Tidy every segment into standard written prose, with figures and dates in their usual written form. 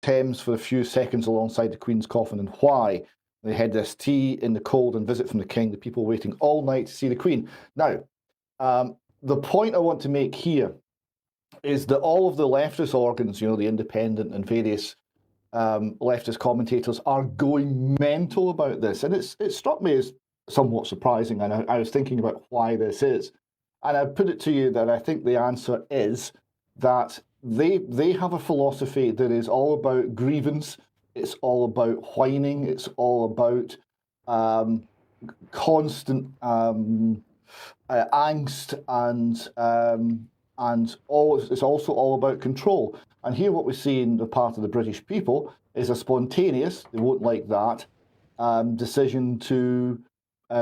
Thames for a few seconds alongside the Queen's coffin, and why. They had this tea in the cold and visit from the King, the people waiting all night to see the Queen. Now, the point I want to make here is that all of the leftist organs, the Independent and various leftist commentators, are going mental about this. And it struck me as somewhat surprising, and I was thinking about why this is. And I put it to you that I think the answer is that they have a philosophy that is all about grievance, it's all about whining, it's all about constant angst, and it's also all about control. And here what we see in the part of the British people is a spontaneous, they won't like that, decision to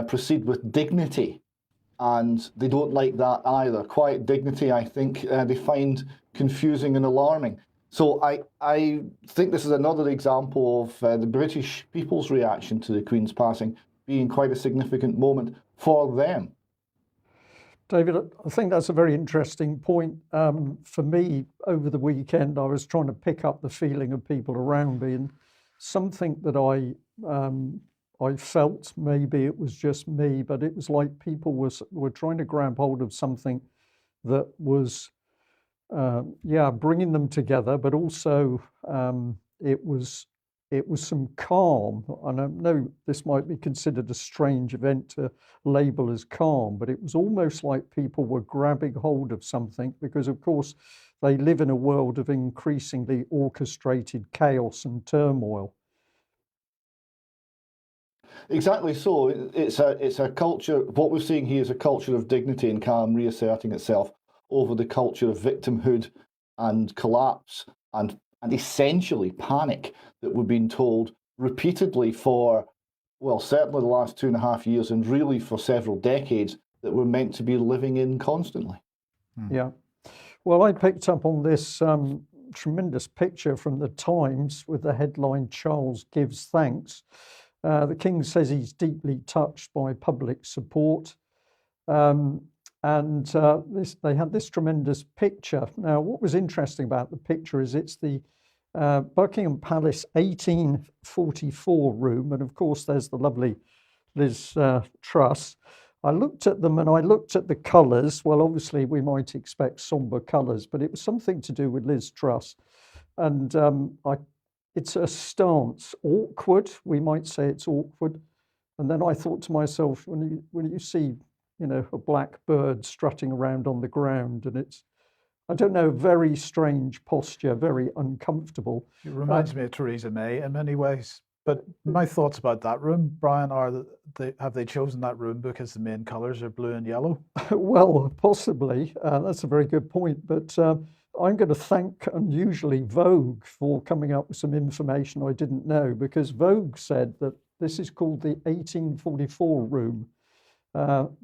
proceed with dignity. And they don't like that either. Quiet dignity, I think, they find confusing and alarming. So I think this is another example of the British people's reaction to the Queen's passing being quite a significant moment for them. David, I think that's a very interesting point. For me, over the weekend, I was trying to pick up the feeling of people around me, and something that I felt, maybe it was just me, but it was like people were trying to grab hold of something that was, bringing them together, but also it was some calm. And I know this might be considered a strange event to label as calm, but it was almost like people were grabbing hold of something, because of course they live in a world of increasingly orchestrated chaos and turmoil. Exactly so. It's a culture. What we're seeing here is a culture of dignity and calm reasserting itself over the culture of victimhood and collapse and essentially panic that we've been told repeatedly for, well, certainly the last 2.5 years, and really for several decades, that we're meant to be living in constantly. Yeah. Well, I picked up on this tremendous picture from the Times with the headline, "Charles gives thanks." The King says he's deeply touched by public support. They had this tremendous picture. Now, what was interesting about the picture is it's the Buckingham Palace 1844 room. And of course, there's the lovely Liz Truss. I looked at them and I looked at the colours. Well, obviously, we might expect sombre colours, but it was something to do with Liz Truss. And it's a stance, awkward. We might say it's awkward. And then I thought to myself, when you see, a black bird strutting around on the ground, and it's, I don't know, very strange posture, very uncomfortable. It reminds me of Theresa May in many ways. But my thoughts about that room, Brian, are that have they chosen that room because the main colours are blue and yellow? Well, possibly. That's a very good point. But I'm going to thank, unusually, Vogue for coming up with some information I didn't know, because Vogue said that this is called the 1844 room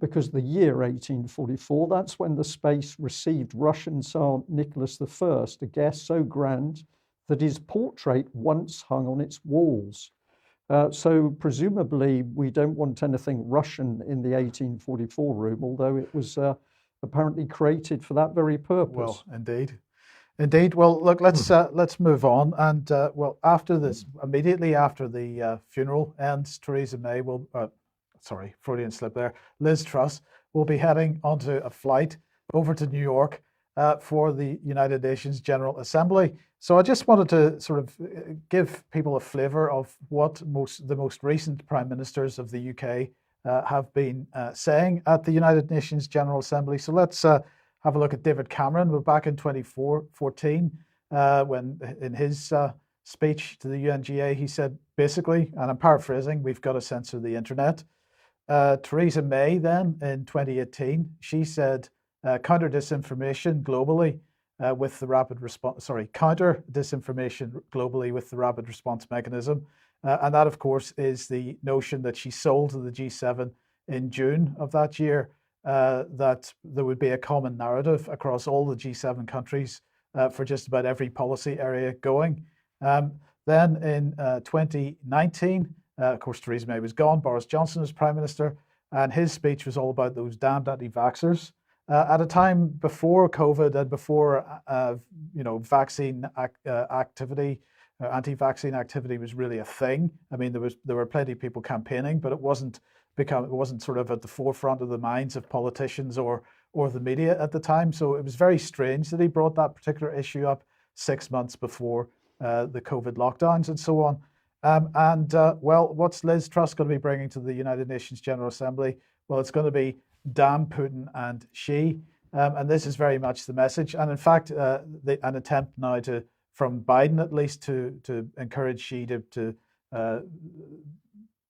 because the year 1844, that's when the space received Russian Tsar Nicholas I, a guest so grand that his portrait once hung on its walls. So presumably we don't want anything Russian in the 1844 room, although it was apparently created for that very purpose. Well, indeed. Well, look, let's move on. And well, after this, immediately after the funeral ends, Theresa May will, sorry, Freudian slip there, Liz Truss will be heading onto a flight over to New York for the United Nations General Assembly. So I just wanted to sort of give people a flavour of what the most recent Prime Ministers of the UK have been saying at the United Nations General Assembly. So let's have a look at David Cameron. We're back in 2014 when in his speech to the UNGA, he said, basically, and I'm paraphrasing, we've got to censor the internet. Theresa May then in 2018, she said, counter disinformation globally with the rapid response, counter disinformation globally with the rapid response mechanism. And that, of course, is the notion that she sold to the G7 in June of that year, that there would be a common narrative across all the G7 countries for just about every policy area going. Then in 2019, of course, Theresa May was gone. Boris Johnson was Prime Minister, and his speech was all about those damned anti-vaxxers. At a time before COVID and before vaccine activity anti-vaccine activity was really a thing. I mean, there were plenty of people campaigning, but it wasn't sort of at the forefront of the minds of politicians or the media at the time. So it was very strange that he brought that particular issue up 6 months before the COVID lockdowns and so on. Well, what's Liz Truss going to be bringing to the United Nations General Assembly? Well, it's going to be damn Putin and Xi. And this is very much the message. And in fact, an attempt now from Biden at least to encourage Xi to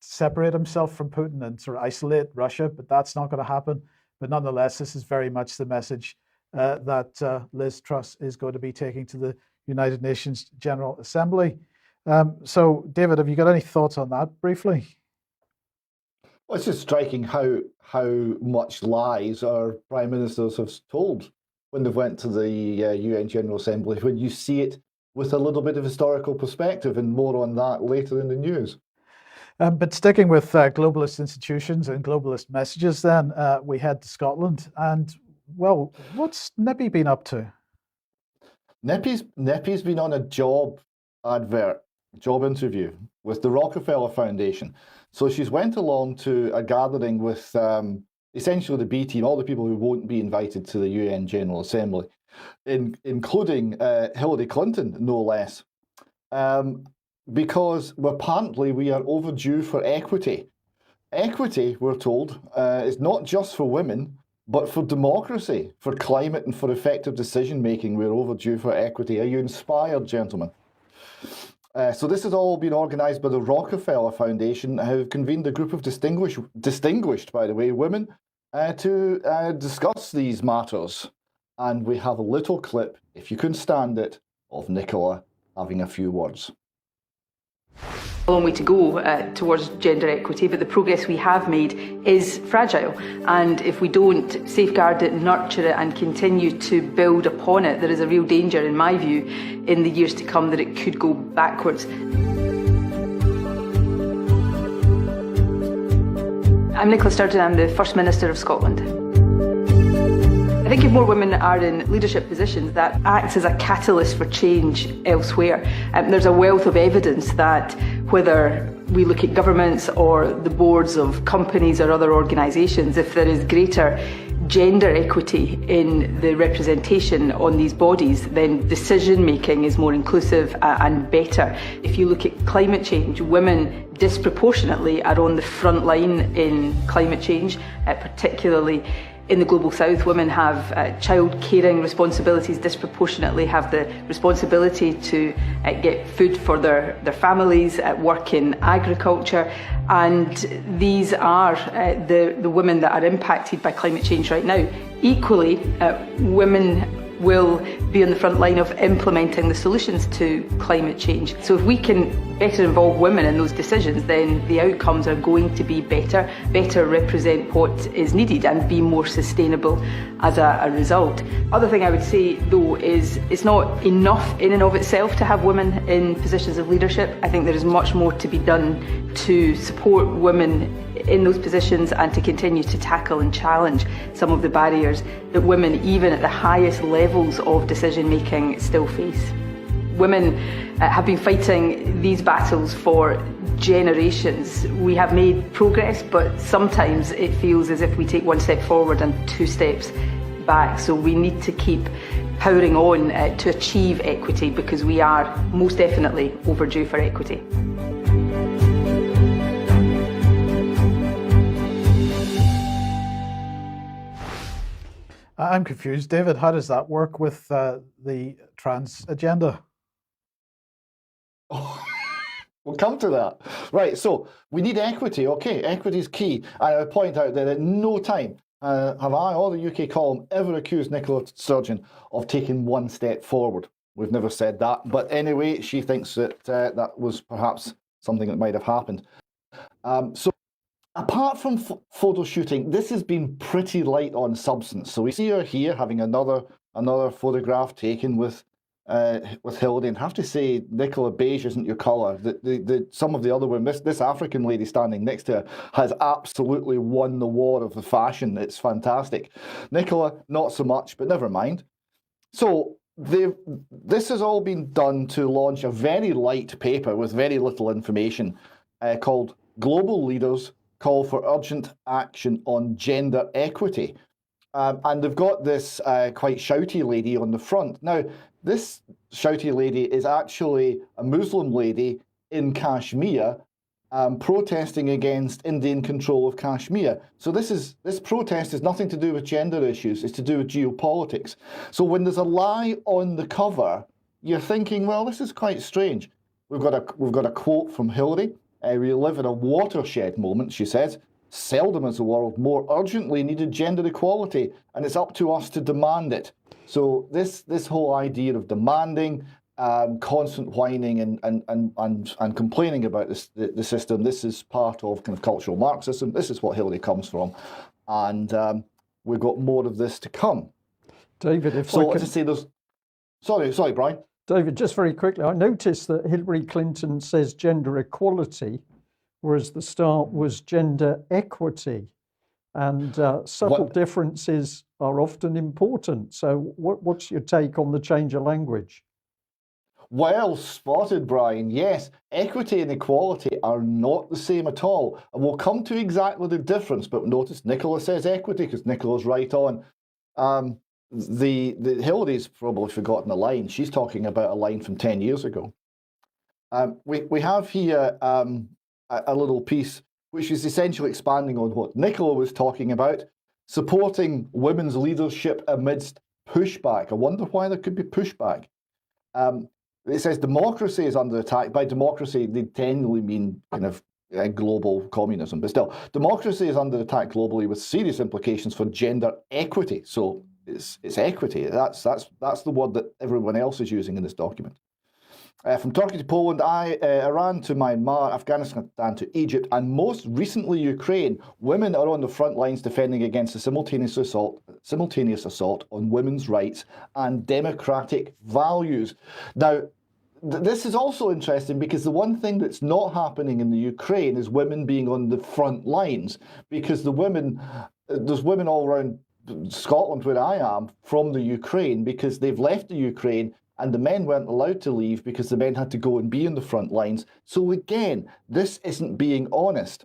separate himself from Putin and sort of isolate Russia, but that's not going to happen. But nonetheless, this is very much the message that Liz Truss is going to be taking to the United Nations General Assembly. So, David, have you got any thoughts on that briefly? Well, it's just striking how much lies our prime ministers have told when they've went to the UN General Assembly, when you see it with a little bit of historical perspective, and more on that later in the news. But sticking with globalist institutions and globalist messages, then we head to Scotland. And, well, what's Nippy been up to? Nippy's been on a job interview with the Rockefeller Foundation. So she's went along to a gathering with essentially the B team, all the people who won't be invited to the UN General Assembly, including Hillary Clinton, no less. Because apparently we are overdue for equity. Equity, we're told, is not just for women, but for democracy, for climate and for effective decision making. We're overdue for equity. Are you inspired, gentlemen? So this has all been organised by the Rockefeller Foundation, who have convened a group of distinguished, by the way, women to discuss these matters. And we have a little clip, if you can stand it, of Nicola having a few words. A long way to go towards gender equity, but the progress we have made is fragile, and if we don't safeguard it, nurture it and continue to build upon it, there is a real danger, in my view, in the years to come that it could go backwards. I'm Nicola Sturgeon, I'm the First Minister of Scotland. I think if more women are in leadership positions, that acts as a catalyst for change elsewhere. There's a wealth of evidence that whether we look at governments or the boards of companies or other organisations, if there is greater gender equity in the representation on these bodies, then decision making is more inclusive and better. If you look at climate change, women disproportionately are on the front line in climate change, particularly in the Global South. Women have child caring responsibilities, disproportionately have the responsibility to get food for their families, work in agriculture, and these are the women that are impacted by climate change right now. Equally, women will be on the front line of implementing the solutions to climate change. So if we can better involve women in those decisions, then the outcomes are going to be better represent what is needed and be more sustainable as a result. Other thing I would say though is it's not enough in and of itself to have women in positions of leadership. I think there is much more to be done to support women in those positions and to continue to tackle and challenge some of the barriers that women, even at the highest levels of decision making, still face. Women have been fighting these battles for generations. We have made progress, but sometimes it feels as if we take one step forward and two steps back. So we need to keep powering on to achieve equity, because we are most definitely overdue for equity. I'm confused, David. How does that work with the trans agenda? Oh, we'll come to that. Right, so we need equity. Okay, equity is key. I would point out that at no time have I or the UK column ever accused Nicola Sturgeon of taking one step forward. We've never said that. But anyway, she thinks that that was perhaps something that might have happened. So apart from photo shooting, this has been pretty light on substance. So we see her here having another photograph taken with Hildy, and have to say, Nicola, beige isn't your colour. Some of the other women, this African lady standing next to her has absolutely won the war of the fashion. It's fantastic. Nicola, not so much, but never mind. So this has all been done to launch a very light paper with very little information called Global Leaders Call for Urgent Action on Gender Equity. And they've got this quite shouty lady on the front. Now, this shouty lady is actually a Muslim lady in Kashmir protesting against Indian control of Kashmir. So this protest has nothing to do with gender issues, it's to do with geopolitics. So when there's a lie on the cover, you're thinking, well, this is quite strange. We've got a quote from Hillary. We live in a watershed moment, she says. Seldom has the world more urgently needed gender equality, and it's up to us to demand it. So this whole idea of demanding, constant whining and complaining about the system, this is part of kind of cultural Marxism. This is what Hillary comes from, and we've got more of this to come. David, if So I to can... say there's, sorry, Brian. David, just very quickly, I noticed that Hillary Clinton says gender equality, whereas the start was gender equity. And subtle differences are often important. So what's your take on the change of language? Well spotted, Brian. Yes, equity and equality are not the same at all. And we'll come to exactly the difference, but notice Nicola says equity because Nicola's right on. The Hillary's probably forgotten a line. She's talking about a line from 10 years ago. We have here a little piece which is essentially expanding on what Nicola was talking about, supporting women's leadership amidst pushback. I wonder why there could be pushback. It says democracy is under attack. By democracy, they generally mean kind of global communism, but still, democracy is under attack globally with serious implications for gender equity. So it's equity. That's the word that everyone else is using in this document. From Turkey to Poland, Iran to Myanmar, Afghanistan to Egypt, and most recently Ukraine, women are on the front lines defending against the simultaneous assault on women's rights and democratic values. Now, this is also interesting because the one thing that's not happening in the Ukraine is women being on the front lines, because there's women all around Scotland where I am from the Ukraine because they've left the Ukraine and the men weren't allowed to leave because the men had to go and be in the front lines. So again, this isn't being honest.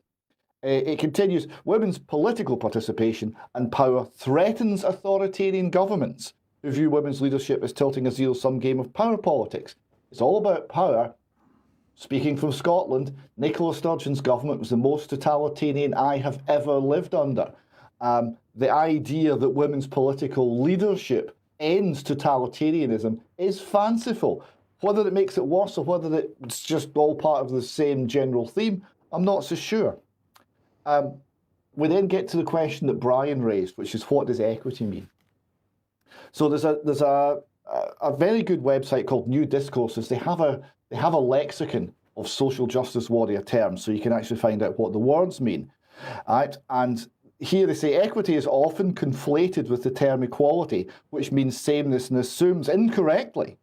It continues, women's political participation and power threatens authoritarian governments who view women's leadership as tilting a zero-sum game of power politics. It's all about power. Speaking from Scotland, Nicola Sturgeon's government was the most totalitarian I have ever lived under. The idea that women's political leadership ends totalitarianism is fanciful. Whether it makes it worse or whether it's just all part of the same general theme, I'm not so sure. We then get to the question that Brian raised, which is what does equity mean? So there's a very good website called New Discourses. They have a lexicon of social justice warrior terms, so you can actually find out what the words mean. Right? And here they say equity is often conflated with the term equality, which means sameness, and assumes incorrectly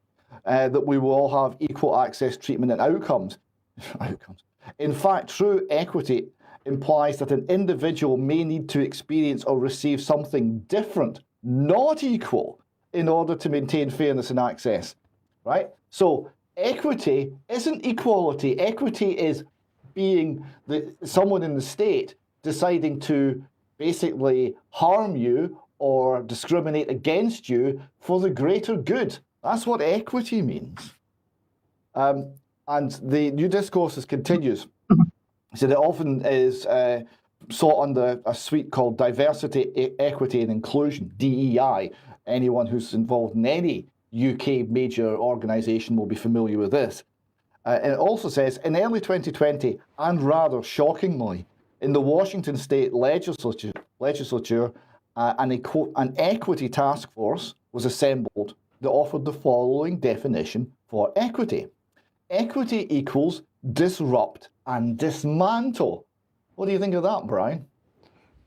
that we will all have equal access, treatment, and outcomes. In fact, true equity implies that an individual may need to experience or receive something different, not equal, in order to maintain fairness and access. Right? So equity isn't equality. Equity is being someone in the state deciding to basically harm you or discriminate against you for the greater good. That's what equity means. And the New Discourses continues. So it often is sought under a suite called diversity, equity and inclusion, DEI. Anyone who's involved in any UK major organisation will be familiar with this. And it also says, in early 2020, and rather shockingly, in the Washington State Legislature, an equity task force was assembled that offered the following definition for equity. Equity equals disrupt and dismantle. What do you think of that, Brian?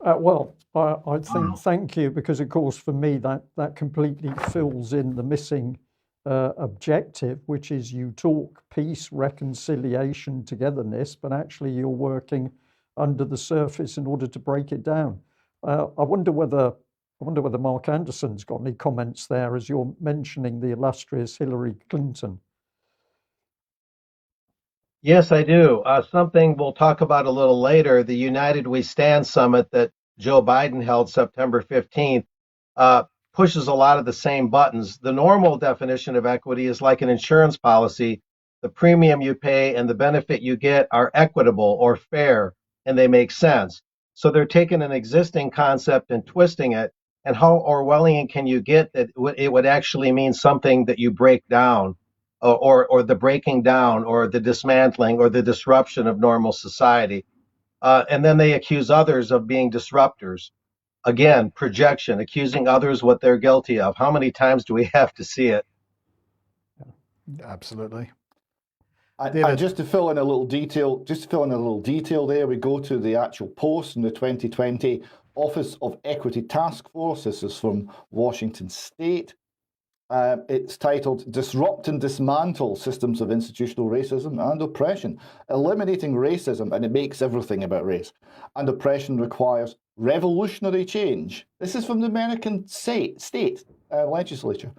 Well, I think, thank you, because of course for me that completely fills in the missing objective, which is you talk peace, reconciliation, togetherness, but actually you're working under the surface in order to break it down. I wonder whether I wonder whether Mark Anderson's got any comments there as you're mentioning the illustrious Hillary Clinton. Yes, I do. Something we'll talk about a little later, the United We Stand summit that Joe Biden held September 15th, pushes a lot of the same buttons. The normal definition of equity is like an insurance policy. The premium you pay and the benefit you get are equitable or fair, and they make sense. So they're taking an existing concept and twisting it. And how Orwellian can you get that it would actually mean something that you break down? Or the breaking down or the dismantling or the disruption of normal society. And then they accuse others of being disruptors. Again, projection, accusing others what they're guilty of. How many times do we have to see it? Absolutely. And just to fill in a little detail, there, we go to the actual post in the 2020 Office of Equity Task Force. This is from Washington State. It's titled Disrupt and Dismantle Systems of Institutional Racism and Oppression. Eliminating racism, and it makes everything about race, and oppression requires revolutionary change. This is from the American state legislature.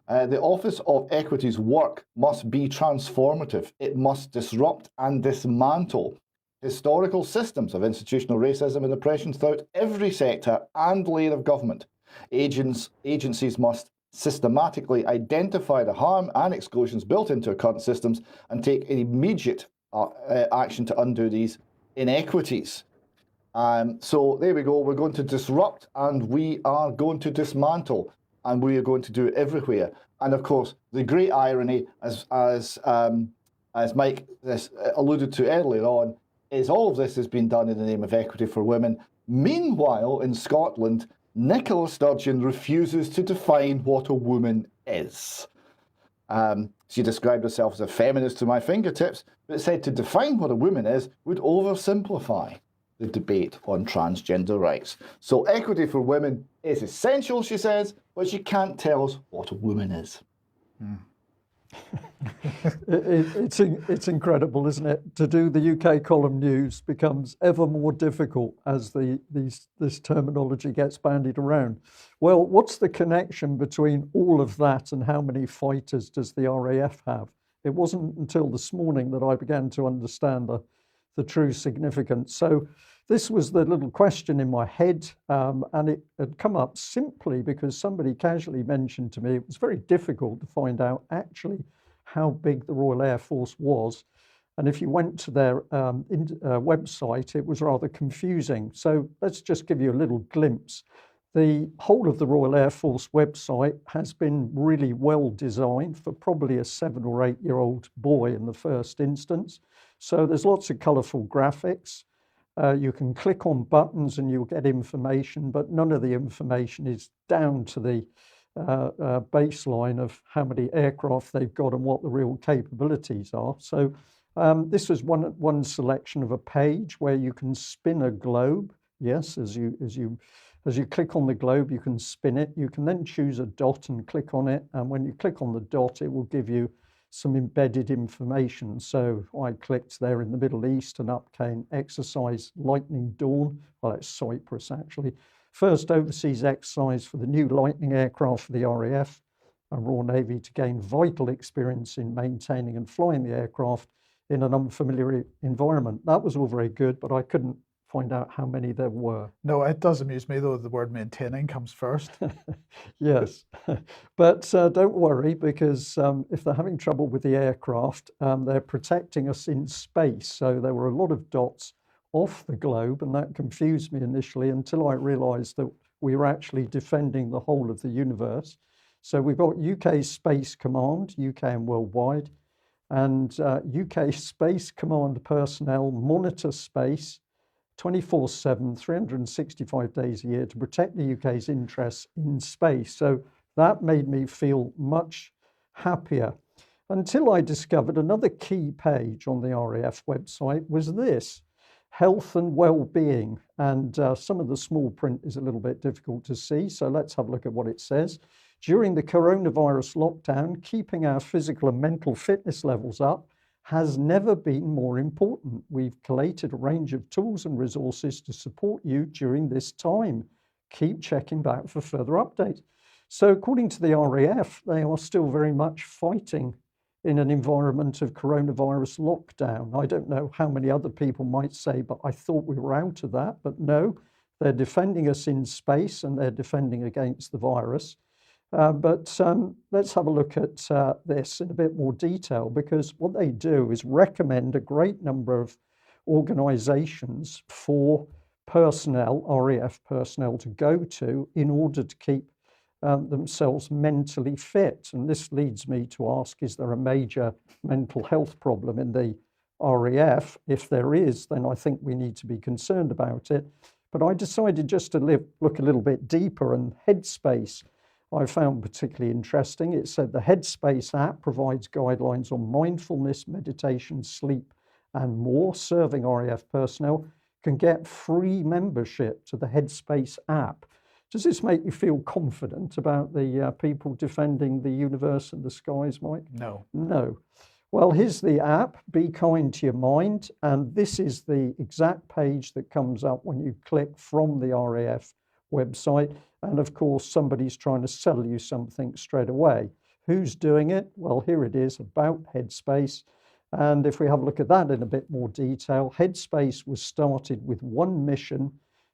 The Office of Equity's work must be transformative. It must disrupt and dismantle historical systems of institutional racism and oppression throughout every sector and layer of government. Agencies must systematically identify the harm and exclusions built into our current systems and take immediate action to undo these inequities. So there we go. We're going to disrupt and we are going to dismantle, and we are going to do it everywhere. And of course, the great irony, as Mike alluded to earlier on, is all of this has been done in the name of equity for women. Meanwhile, in Scotland, Nicola Sturgeon refuses to define what a woman is. She described herself as a feminist to my fingertips, but said to define what a woman is would oversimplify the debate on transgender rights. So equity for women is essential, she says, but she can't tell us what a woman is. It's incredible, isn't it? To do the UK column news becomes ever more difficult as this terminology gets bandied around. Well, what's the connection between all of that and how many fighters does the RAF have? It wasn't until this morning that I began to understand the true significance. So this was the little question in my head, and it had come up simply because somebody casually mentioned to me it was very difficult to find out actually how big the Royal Air Force was. And if you went to their website, it was rather confusing. So let's just give you a little glimpse. The whole of the Royal Air Force website has been really well designed for probably a 7 or 8 year old boy in the first instance. So there's lots of colourful graphics. You can click on buttons and you'll get information, but none of the information is down to the baseline of how many aircraft they've got and what the real capabilities are. So this was one selection of a page where you can spin a globe. Yes, as you click on the globe, you can spin it. You can then choose a dot and click on it. And when you click on the dot, it will give you some embedded information. So I clicked there in the Middle East and up came exercise Lightning Dawn. Well, it's Cyprus actually. First overseas exercise for the new Lightning aircraft for the RAF and Royal Navy to gain vital experience in maintaining and flying the aircraft in an unfamiliar environment. That was all very good, but I couldn't find out how many there were. No, it does amuse me though, the word maintaining comes first. Yes, but don't worry, because if they're having trouble with the aircraft, they're protecting us in space. So there were a lot of dots off the globe, and that confused me initially until I realized that we were actually defending the whole of the universe. So we've got UK Space Command, UK and worldwide, and UK Space Command personnel monitor space 24/7, 365 days a year to protect the UK's interests in space. So that made me feel much happier until I discovered another key page on the RAF website was this, health and well-being. And some of the small print is a little bit difficult to see. So let's have a look at what it says. During the coronavirus lockdown, keeping our physical and mental fitness levels up has never been more important. We've collated a range of tools and resources to support you during this time. keep checking back for further updates. So according to the RAF, they are still very much fighting in an environment of coronavirus lockdown. I don't know how many other people might say, but I thought we were out of that. But no, they're defending us in space and they're defending against the virus. But let's have a look at this in a bit more detail, because what they do is recommend a great number of organizations for personnel, RAF personnel, to go to in order to keep themselves mentally fit. And this leads me to ask, is there a major mental health problem in the RAF? If there is, then I think we need to be concerned about it. But I decided just to look a little bit deeper, and Headspace I found particularly interesting. It said the Headspace app provides guidelines on mindfulness, meditation, sleep, and more. Serving RAF personnel can get free membership to the Headspace app. Does this make you feel confident about the people defending the universe and the skies, Mike? No. No. Well, here's the app, Be Kind to Your Mind, and this is the exact page that comes up when you click from the RAF website. And of course, somebody's trying to sell you something straight away. Who's doing it? Well, here it is, about Headspace. And if we have a look at that in a bit more detail, Headspace was started with one mission: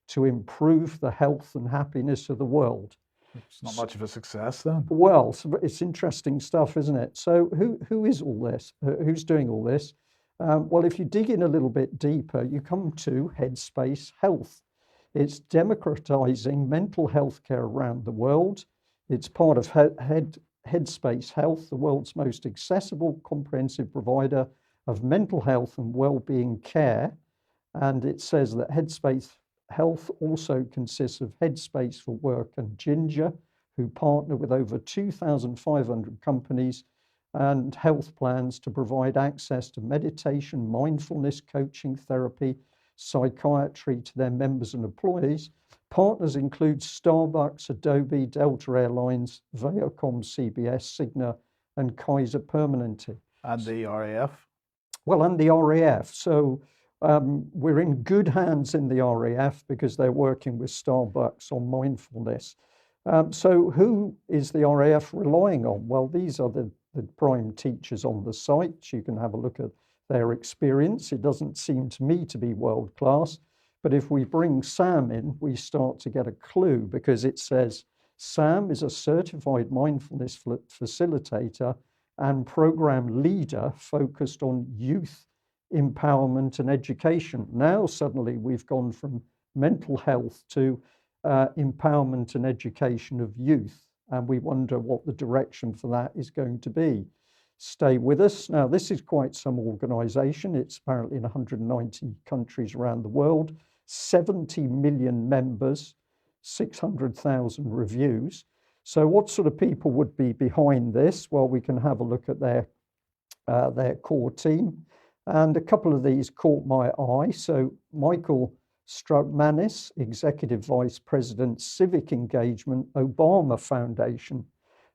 to improve the health and happiness of the world. It's not much of a success then. Well, it's interesting stuff, isn't it? So who is all this? Who's doing all this? Well, if you dig in a little bit deeper, you come to Headspace Health. It's democratizing mental health care around the world. It's part of Headspace Health, the world's most accessible, comprehensive provider of mental health and well-being care. And it says that Headspace Health also consists of Headspace for Work and Ginger, who partner with over 2,500 companies and health plans to provide access to meditation, mindfulness, coaching, therapy, psychiatry to their members and employees. Partners include Starbucks, Adobe, Delta Airlines, Viacom, CBS, Cigna, and Kaiser Permanente. And the RAF? Well, and the RAF. So we're in good hands in the RAF because they're working with Starbucks on mindfulness. So who is the RAF relying on? Well, these are the prime teachers on the site. You can have a look at their experience. It doesn't seem to me to be world class, but if we bring Sam in, we start to get a clue, because it says Sam is a certified mindfulness facilitator and program leader focused on youth empowerment and education. Now suddenly we've gone from mental health to empowerment and education of youth, and we wonder what the direction for that is going to be. Stay with us. Now, this is quite some organization. It's apparently in 190 countries around the world, 70 million members, 600,000 reviews. So what sort of people would be behind this? Well, we can have a look at their core team. And a couple of these caught my eye. So Michael Strutmanis, Executive Vice President, Civic Engagement, Obama Foundation.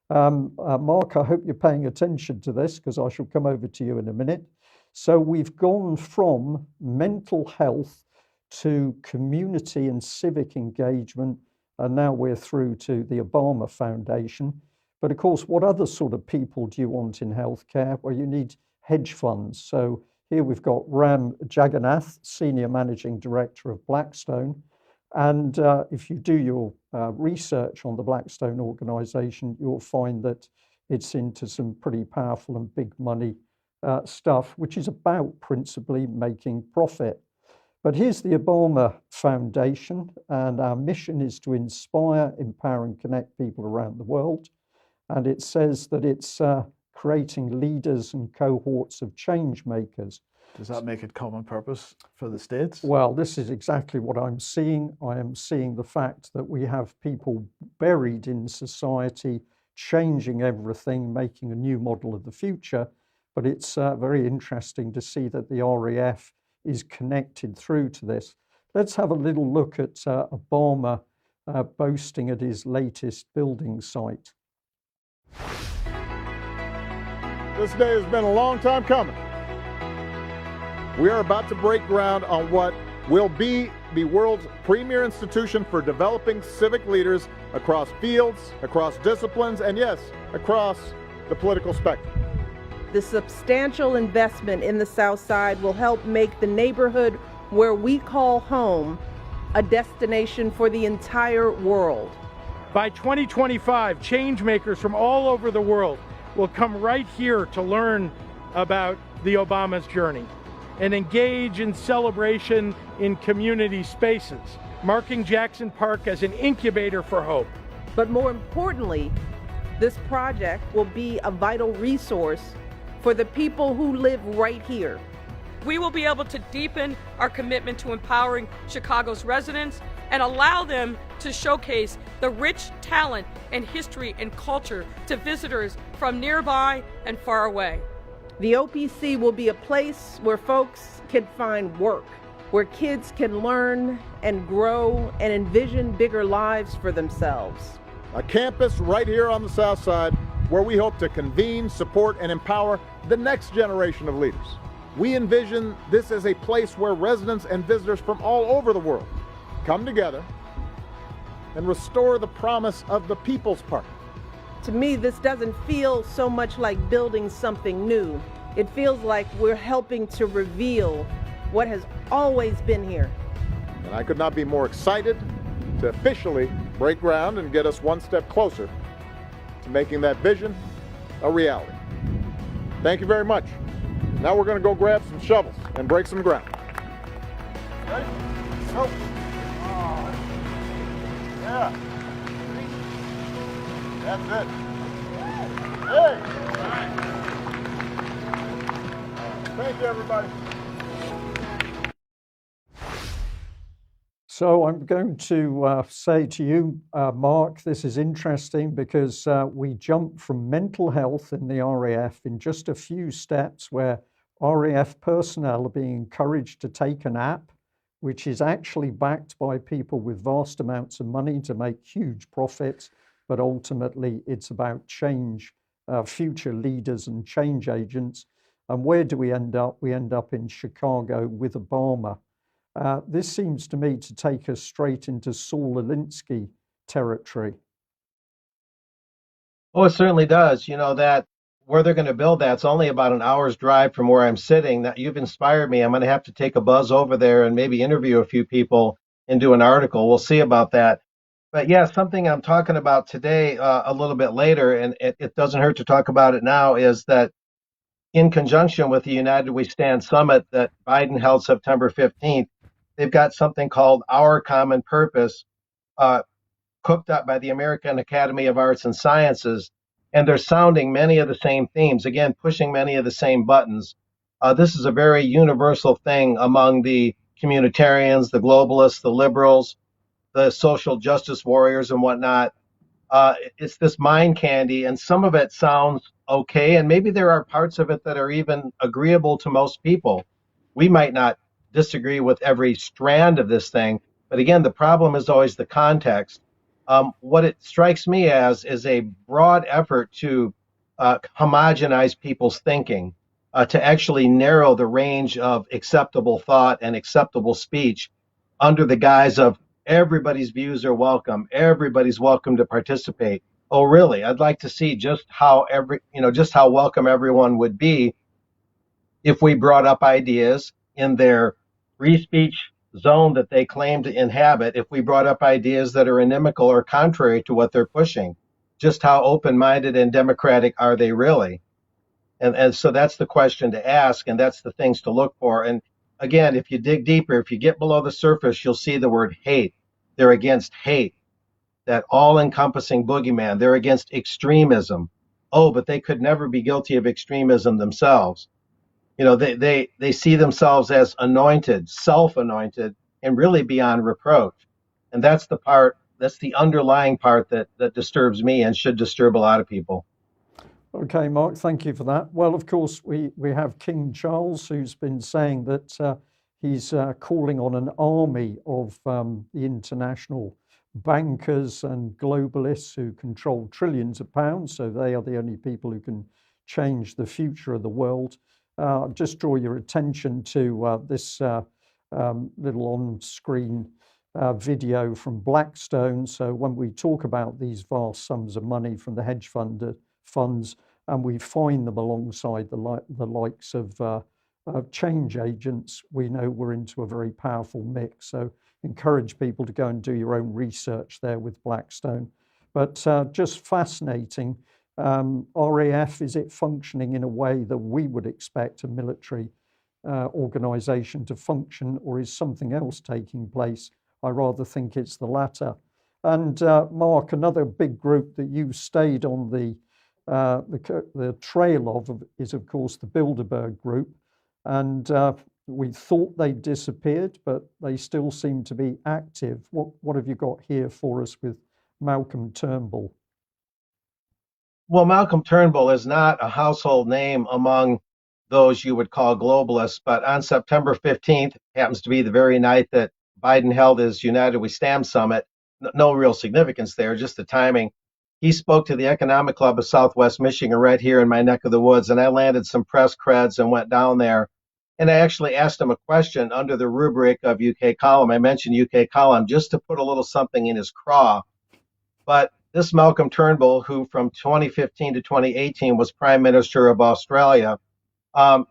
Mark, I hope you're paying attention to this, because I shall come over to you in a minute. So we've gone from mental health to community and civic engagement, and now we're through to the Obama Foundation. But of course, what other sort of people do you want in healthcare? Well, you need hedge funds. So here we've got Ram Jagannath, Senior Managing Director of Blackstone. And if you do your research on the Blackstone organization, you'll find that it's into some pretty powerful and big money stuff, which is about principally making profit. But here's the Obama Foundation, and our mission is to inspire, empower, and connect people around the world. And it says that it's creating leaders and cohorts of change makers. Does that make it common purpose for the States? Well, this is exactly what I'm seeing. I am seeing the fact that we have people buried in society, changing everything, making a new model of the future. But it's very interesting to see that the RAF is connected through to this. Let's have a little look at Obama boasting at his latest building site. This day has been a long time coming. We are about to break ground on what will be the world's premier institution for developing civic leaders across fields, across disciplines, and yes, across the political spectrum. The substantial investment in the South Side will help make the neighborhood where we call home a destination for the entire world. By 2025, change makers from all over the world will come right here to learn about the Obama's journey and engage in celebration in community spaces, marking Jackson Park as an incubator for hope. But more importantly, this project will be a vital resource for the people who live right here. We will be able to deepen our commitment to empowering Chicago's residents and allow them to showcase the rich talent and history and culture to visitors from nearby and far away. The OPC will be a place where folks can find work, where kids can learn and grow and envision bigger lives for themselves. A campus right here on the South Side where we hope to convene, support, and empower the next generation of leaders. We envision this as a place where residents and visitors from all over the world come together and restore the promise of the People's Park. To me, this doesn't feel so much like building something new. It feels like we're helping to reveal what has always been here. And I could not be more excited to officially break ground and get us one step closer to making that vision a reality. Thank you very much. Now we're going to go grab some shovels and break some ground. Ready? Go. Yeah. That's it. Hey. Thank you, everybody. So I'm going to say to you, Mark, this is interesting because we jump from mental health in the RAF in just a few steps where RAF personnel are being encouraged to take an app, which is actually backed by people with vast amounts of money to make huge profits, but ultimately it's about change, future leaders and change agents. And where do we end up? We end up in Chicago with Obama. This seems to me to take us straight into Saul Alinsky territory. Oh, it certainly does. You know, that where they're going to build that's only about an hour's drive from where I'm sitting. That you've inspired me. I'm going to have to take a buzz over there and maybe interview a few people and do an article. We'll see about that. But yeah, something I'm talking about today a little bit later, and it doesn't hurt to talk about it now, is that in conjunction with the United We Stand Summit that Biden held September 15th, they've got something called Our Common Purpose, cooked up by the American Academy of Arts and Sciences, and they're sounding many of the same themes, again, pushing many of the same buttons. This is a very universal thing among the communitarians, the globalists, the liberals, the social justice warriors and whatnot. It's this mind candy, and some of it sounds okay, and maybe there are parts of it that are even agreeable to most people. We might not disagree with every strand of this thing, but again, the problem is always the context. What it strikes me as is a broad effort to homogenize people's thinking, to actually narrow the range of acceptable thought and acceptable speech under the guise of everybody's views are welcome, everybody's welcome to participate. Oh, really? I'd like to see just how welcome everyone would be if we brought up ideas in their free speech zone that they claim to inhabit, if we brought up ideas that are inimical or contrary to what they're pushing. Just how open-minded and democratic are they really? And so that's the question to ask, and that's the things to look for. And again, if you dig deeper, if you get below the surface, you'll see the word hate. They're against hate, that all-encompassing boogeyman. They're against extremism. Oh, but they could never be guilty of extremism themselves. You know, they see themselves as anointed, self-anointed, and really beyond reproach. And that's the underlying part that disturbs me and should disturb a lot of people. Okay, Mark, thank you for that. Well, of course, we have King Charles, who's been saying that he's calling on an army of the international bankers and globalists who control trillions of pounds. So they are the only people who can change the future of the world. Just draw your attention to this little on-screen video from Blackstone. So when we talk about these vast sums of money from the hedge funds, and we find them alongside the likes of change agents, we know we're into a very powerful mix. So encourage people to go and do your own research there with Blackstone. But just fascinating. RAF, is it functioning in a way that we would expect a military organization to function, or is something else taking place? I rather think it's the latter. And Mark, another big group that you stayed on the trail of is, of course, the Bilderberg Group. And we thought they disappeared, but they still seem to be active. What have you got here for us with Malcolm Turnbull? Well, Malcolm Turnbull is not a household name among those you would call globalists, but on September 15th, happens to be the very night that Biden held his United We Stand summit. No real significance there, just the timing. He spoke to the Economic Club of Southwest Michigan right here in my neck of the woods, and I landed some press creds and went down there. And I actually asked him a question under the rubric of UK column. I mentioned UK column just to put a little something in his craw. But this Malcolm Turnbull, who from 2015 to 2018 was Prime Minister of Australia,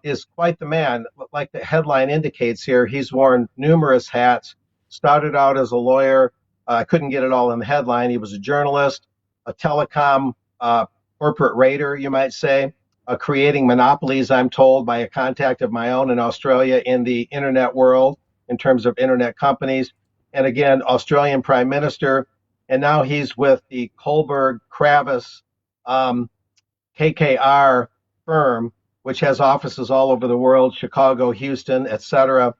is quite the man. Like the headline indicates here, he's worn numerous hats, started out as a lawyer. I couldn't get it all in the headline. He was a journalist, a telecom corporate raider, you might say, creating monopolies, I'm told, by a contact of my own in Australia in the internet world in terms of internet companies. And again, Australian Prime Minister. And now he's with the Kohlberg Kravis KKR firm, which has offices all over the world, Chicago, Houston, etc.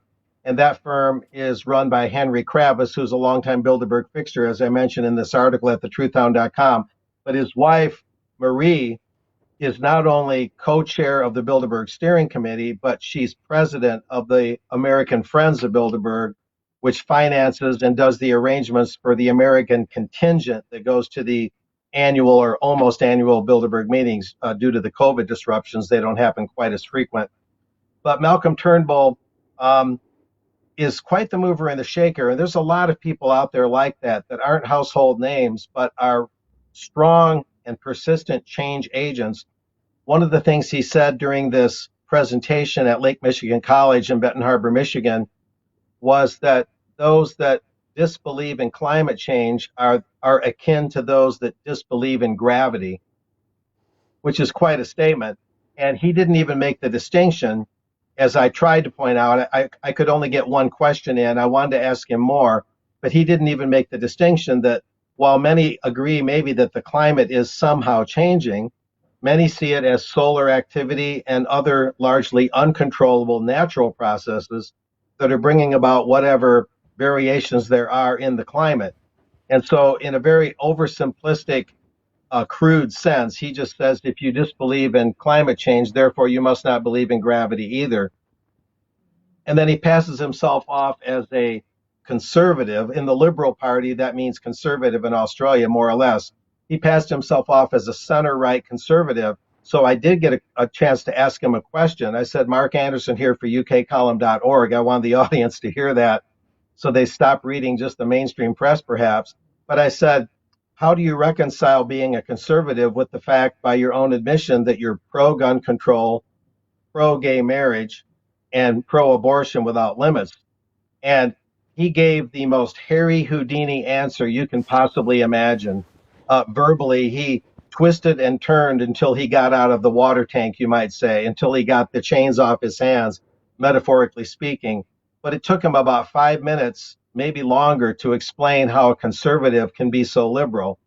And that firm is run by Henry Kravis, who's a longtime Bilderberg fixture, as I mentioned in this article at thetruthhound.com. But his wife, Marie, is not only co-chair of the Bilderberg Steering Committee, but she's president of the American Friends of Bilderberg, which finances and does the arrangements for the American contingent that goes to the annual or almost annual Bilderberg meetings. Due to the COVID disruptions, they don't happen quite as frequent. But Malcolm Turnbull is quite the mover and the shaker. And there's a lot of people out there like that aren't household names, but are strong and persistent change agents. One of the things he said during this presentation at Lake Michigan College in Benton Harbor, Michigan, was that those that disbelieve in climate change are akin to those that disbelieve in gravity, which is quite a statement. And he didn't even make the distinction. As I tried to point out, I could only get one question in. I wanted to ask him more, but he didn't even make the distinction that while many agree maybe that the climate is somehow changing, many see it as solar activity and other largely uncontrollable natural processes that are bringing about whatever variations there are in the climate. And so in a very oversimplistic, crude sense, he just says, if you disbelieve in climate change, therefore you must not believe in gravity either. And then he passes himself off as a conservative. In the Liberal Party, that means conservative in Australia, more or less. He passed himself off as a center-right conservative. So I did get a chance to ask him a question. I said, Mark Anderson here for ukcolumn.org. I wanted the audience to hear that, so they stopped reading just the mainstream press, perhaps. But I said, how do you reconcile being a conservative with the fact, by your own admission, that you're pro-gun control, pro-gay marriage, and pro-abortion without limits? And he gave the most Harry Houdini answer you can possibly imagine. Verbally, he twisted and turned until he got out of the water tank, you might say, until he got the chains off his hands, metaphorically speaking. But it took him about 5 minutes, maybe longer, to explain how a conservative can be so liberal.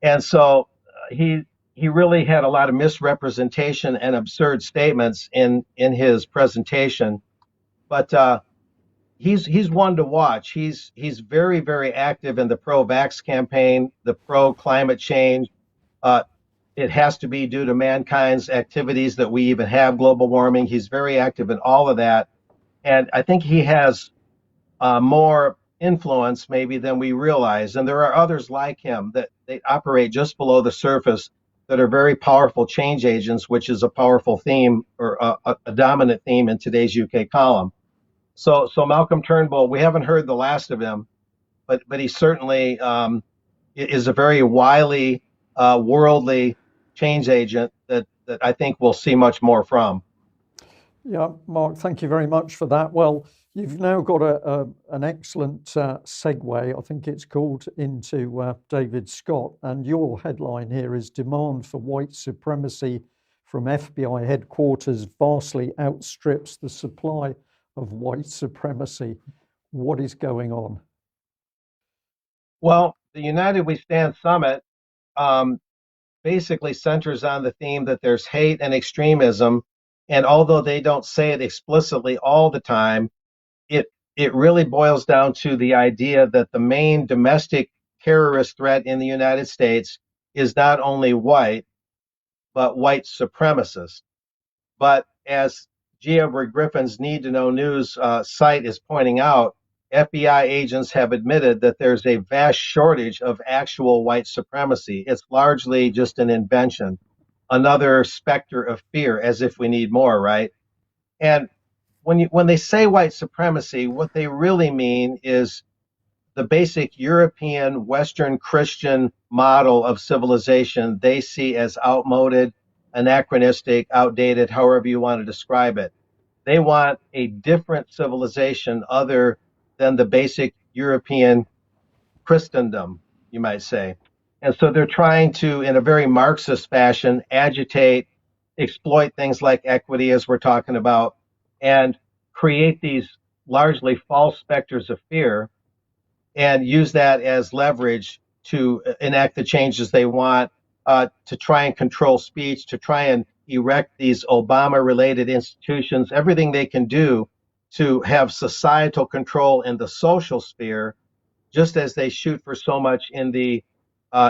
And so he really had a lot of misrepresentation and absurd statements in his presentation. But he's one to watch. He's very, very active in the pro-vax campaign, the pro-climate change. It has to be due to mankind's activities that we even have global warming. He's very active in all of that. And I think he has more influence maybe than we realize. And there are others like him that they operate just below the surface that are very powerful change agents, which is a powerful theme, or a dominant theme in today's UK column. So Malcolm Turnbull, we haven't heard the last of him, but he certainly is a very wily, worldly change agent that I think we'll see much more from. Yeah, Mark, thank you very much for that. Well, you've now got an excellent segue, I think it's called, into David Scott. And your headline here is Demand for White Supremacy from FBI Headquarters Vastly Outstrips the Supply of White Supremacy. What is going on? Well, the United We Stand Summit basically centers on the theme that there's hate and extremism. And although they don't say it explicitly all the time, it really boils down to the idea that the main domestic terrorist threat in the United States is not only white, but white supremacists. But as G. Edward Griffin's Need to Know News site is pointing out, FBI agents have admitted that there's a vast shortage of actual white supremacy. It's largely just an invention, another specter of fear, as if we need more, right? And when they say white supremacy, what they really mean is the basic European Western Christian model of civilization they see as outmoded, anachronistic, outdated, however you want to describe it. They want a different civilization other than the basic European Christendom, you might say. And so they're trying to, in a very Marxist fashion, agitate, exploit things like equity, as we're talking about, and create these largely false specters of fear and use that as leverage to enact the changes they want, to try and control speech, to try and erect these Obama-related institutions, everything they can do to have societal control in the social sphere, just as they shoot for so much in the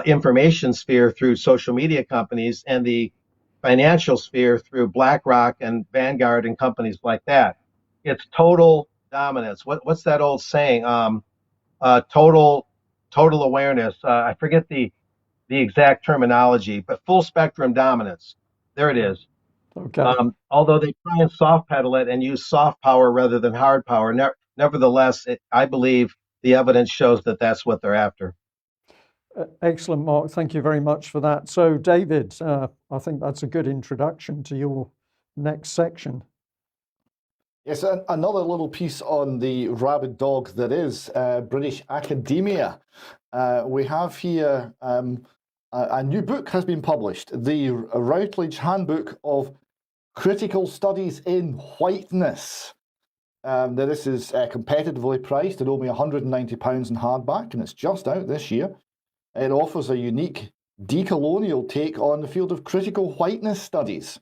information sphere through social media companies and the financial sphere through BlackRock and Vanguard and companies like that. It's total dominance. What's that old saying? Total awareness. I forget the exact terminology, but full spectrum dominance. There it is. Okay. Although they try and soft pedal it and use soft power rather than hard power, nevertheless, I believe the evidence shows that that's what they're after. Excellent, Mark. Thank you very much for that. So, David, I think that's a good introduction to your next section. Yes, another little piece on the rabid dog that is British academia. We have here a new book has been published, the Routledge Handbook of Critical Studies in Whiteness. Now this is competitively priced at only £190 in hardback, and it's just out this year. It offers a unique decolonial take on the field of critical whiteness studies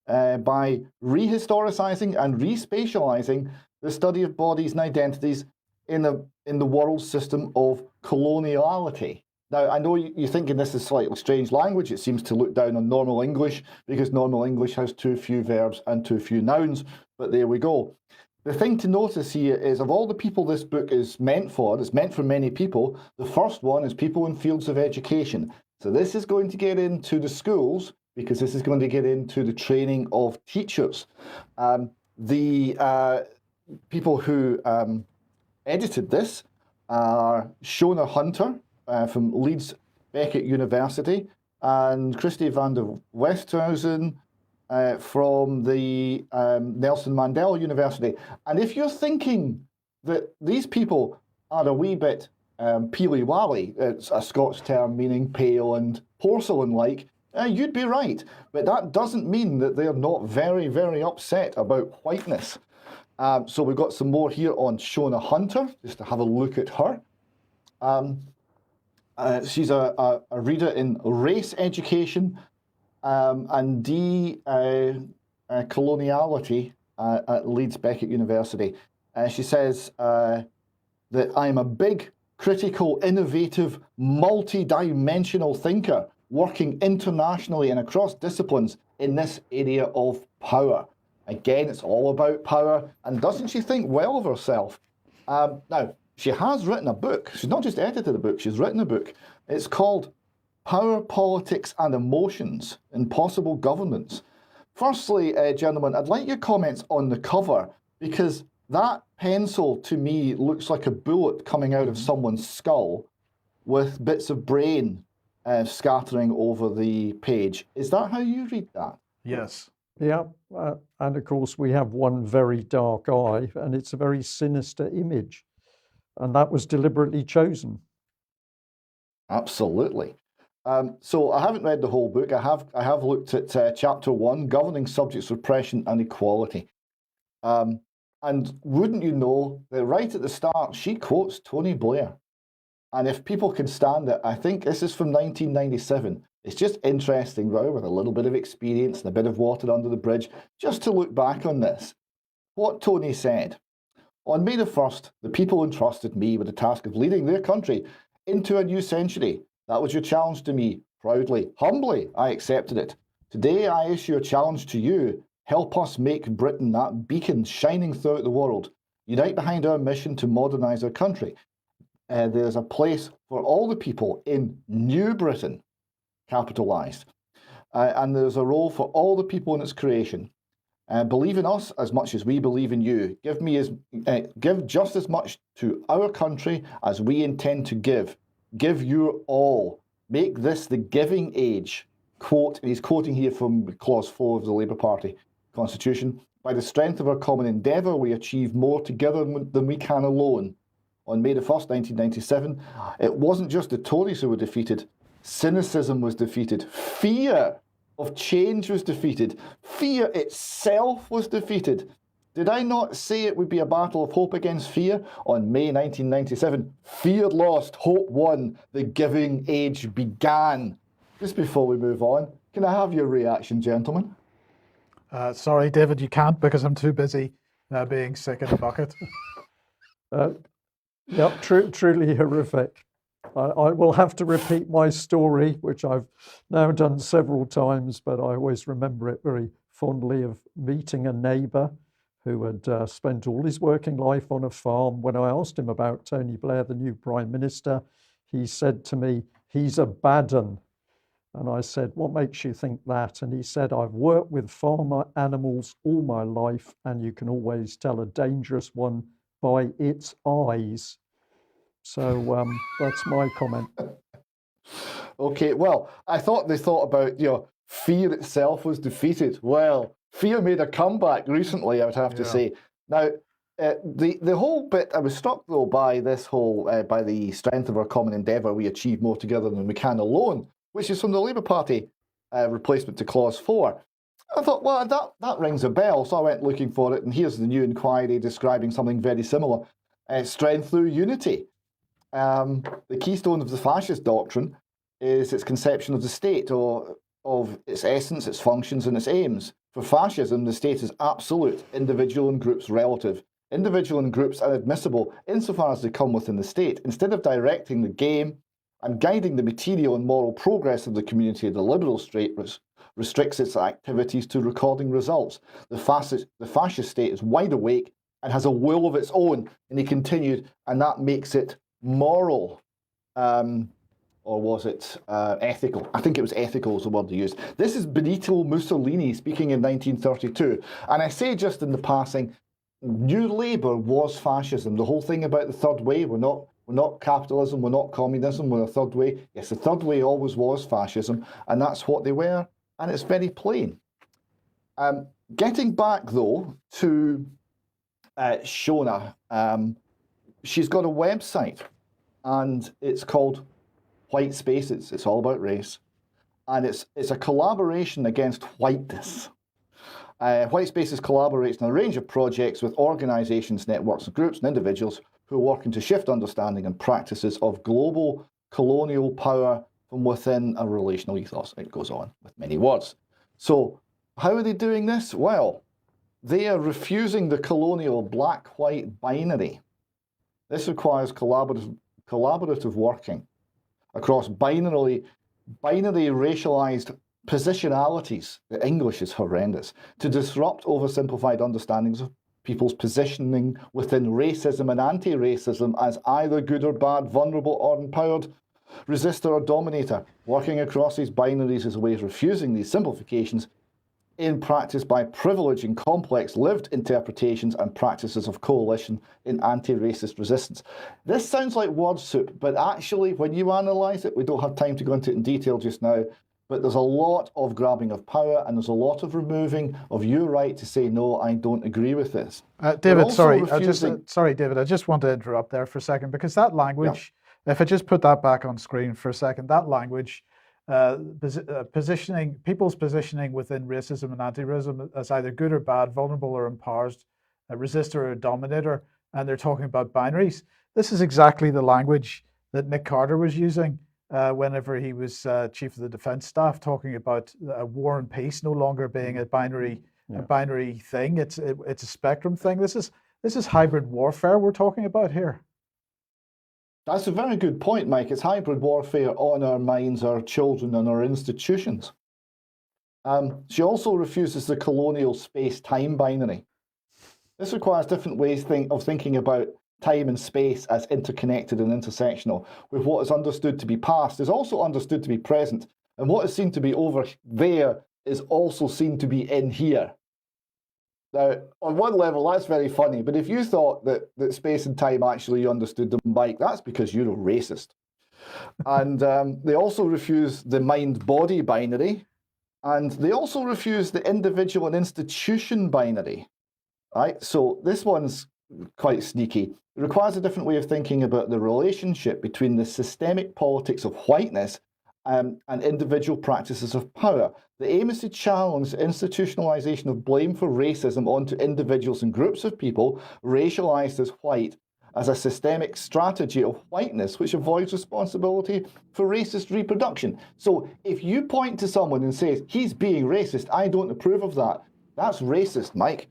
by rehistoricizing and respatializing the study of bodies and identities in the world system of coloniality. Now, I know you're thinking this is slightly strange language. It seems to look down on normal English because normal English has too few verbs and too few nouns, but there we go. The thing to notice here is of all the people this book is meant for, it's meant for many people, the first one is people in fields of education. So this is going to get into the schools because this is going to get into the training of teachers. The people who edited this are Shona Hunter from Leeds Beckett University and Christy van der Westhuizen from the Nelson Mandela University. And if you're thinking that these people are a wee bit peely-wally, it's a Scots term meaning pale and porcelain-like, you'd be right. But that doesn't mean that they're not very, very upset about whiteness. So we've got some more here on Shona Hunter, just to have a look at her. She's a reader in race education and decoloniality at Leeds Beckett University. She says that I'm a big, critical, innovative, multi-dimensional thinker working internationally and across disciplines in this area of power. Again, it's all about power. And doesn't she think well of herself? Now, she has written a book. She's not just edited a book, she's written a book. It's called Power, Politics and Emotions in Possible Governance. Firstly, gentlemen, I'd like your comments on the cover because that pencil to me looks like a bullet coming out of someone's skull with bits of brain scattering over the page. Is that how you read that? Yes. Yeah, and of course we have one very dark eye, and it's a very sinister image, and that was deliberately chosen. Absolutely. So I haven't read the whole book. I have looked at chapter 1, Governing Subjects, Repression and Equality. And wouldn't you know that right at the start, she quotes Tony Blair. And if people can stand it, I think this is from 1997. It's just interesting, right, with a little bit of experience and a bit of water under the bridge, just to look back on this. What Tony said: on May the 1st, the people entrusted me with the task of leading their country into a new century. That was your challenge to me. Proudly, humbly, I accepted it. Today, I issue a challenge to you. Help us make Britain that beacon shining throughout the world. Unite behind our mission to modernise our country. There's a place for all the people in New Britain, capitalised. And there's a role for all the people in its creation. Believe in us as much as we believe in you. Give just as much to our country as we intend to give. Give your all. Make this the giving age. Quote, and he's quoting here from Clause 4 of the Labour Party Constitution. By the strength of our common endeavour, we achieve more together than we can alone. On May the 1st, 1997, it wasn't just the Tories who were defeated. Cynicism was defeated. Fear of change was defeated. Fear itself was defeated. Did I not say it would be a battle of hope against fear? On May 1997, fear lost, hope won. The giving age began. Just before we move on, can I have your reaction, gentlemen? Sorry, David, you can't because I'm too busy being sick in a bucket. Yep, truly horrific. I will have to repeat my story, which I've now done several times, but I always remember it very fondly, of meeting a neighbour who had spent all his working life on a farm. When I asked him about Tony Blair, the new Prime Minister, he said to me, "He's a bad 'un." And I said, "What makes you think that?" And he said, "I've worked with farm animals all my life, and you can always tell a dangerous one by its eyes." So that's my comment. Okay, well, I thought they thought about, fear itself was defeated. Well, fear made a comeback recently, I would have to say. Now, the whole bit, I was struck though by this whole, by the strength of our common endeavour, we achieve more together than we can alone, which is from the Labour Party replacement to Clause 4. I thought, well, that rings a bell, so I went looking for it, and here's the new inquiry describing something very similar. Strength through unity. The keystone of the fascist doctrine is its conception of the state, or of its essence, its functions, and its aims. For fascism, the state is absolute, individual and groups relative. Individual and groups are admissible insofar as they come within the state. Instead of directing the game and guiding the material and moral progress of the community, the liberal state restricts its activities to recording results. The fascist state is wide awake and has a will of its own, and he continued, and that makes it moral. Or was it ethical? I think it was ethical is the word they used. This is Benito Mussolini speaking in 1932. And I say just in the passing, New Labour was fascism. The whole thing about the third way, we're not capitalism, we're not communism, we're a third way. Yes, the third way always was fascism, and that's what they were, and it's very plain. Getting back, though, to Shona, she's got a website, and it's called White Spaces. It's all about race, and it's a collaboration against whiteness. White Spaces collaborates on a range of projects with organisations, networks, and groups and individuals who are working to shift understanding and practices of global colonial power from within a relational ethos. It goes on with many words. So how are they doing this? Well, they are refusing the colonial black-white binary. This requires collaborative working across binary racialized positionalities. The English is horrendous. To disrupt oversimplified understandings of people's positioning within racism and anti-racism as either good or bad, vulnerable or empowered, resistor or dominator. Working across these binaries is a way of refusing these simplifications in practice by privileging complex lived interpretations and practices of coalition in anti-racist resistance. This sounds like word soup, but actually, when you analyse it, we don't have time to go into it in detail just now, but there's a lot of grabbing of power and there's a lot of removing of your right to say, no, I don't agree with this. David, sorry, David, I just want to interrupt there for a second, because that language, if I just put that back on screen for a second, that language, positioning, people's positioning within racism and anti-racism as either good or bad, vulnerable or empowered, a resistor or a dominator, and they're talking about binaries. This is exactly the language that Nick Carter was using whenever he was chief of the defense staff, talking about war and peace no longer being a binary thing. It's a spectrum thing. This is hybrid warfare we're talking about here. That's a very good point, Mike. It's hybrid warfare on our minds, our children, and our institutions. She also refuses the colonial space-time binary. This requires different ways of thinking about time and space as interconnected and intersectional, with what is understood to be past is also understood to be present, and what is seen to be over there is also seen to be in here. Now, on one level, that's very funny, but if you thought that space and time actually understood them, Mike, that's because you're a racist. And they also refuse the mind-body binary, and they also refuse the individual and institution binary. Right? So this one's quite sneaky. It requires a different way of thinking about the relationship between the systemic politics of whiteness and individual practices of power. The aim is to challenge the institutionalization of blame for racism onto individuals and groups of people racialized as white as a systemic strategy of whiteness which avoids responsibility for racist reproduction. So if you point to someone and say, he's being racist, I don't approve of that, that's racist, Mike.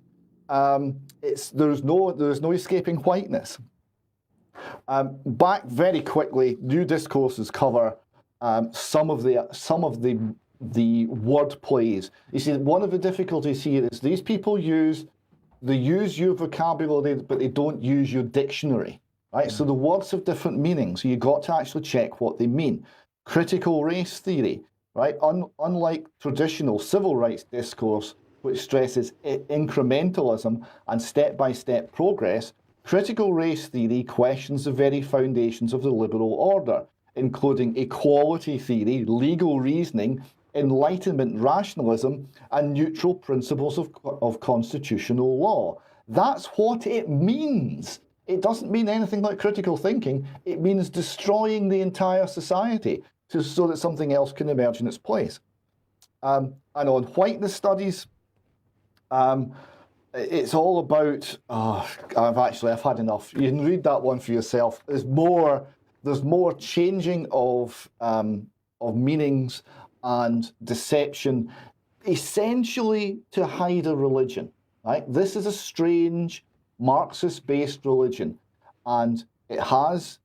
There's no escaping whiteness. Back very quickly, new discourses cover some of the word plays. You see, one of the difficulties here is these people use your vocabulary, but they don't use your dictionary, right? So the words have different meanings. So you've got to actually check what they mean. Critical race theory, right? Unlike traditional civil rights discourse, which stresses incrementalism and step-by-step progress, critical race theory questions the very foundations of the liberal order, including equality theory, legal reasoning, Enlightenment rationalism, and neutral principles of constitutional law. That's what it means. It doesn't mean anything like critical thinking. It means destroying the entire society so that something else can emerge in its place. And on whiteness studies, it's all about, I've had enough. You can read that one for yourself. There's more changing of meanings and deception, essentially to hide a religion, right? This is a strange Marxist-based religion, and it has,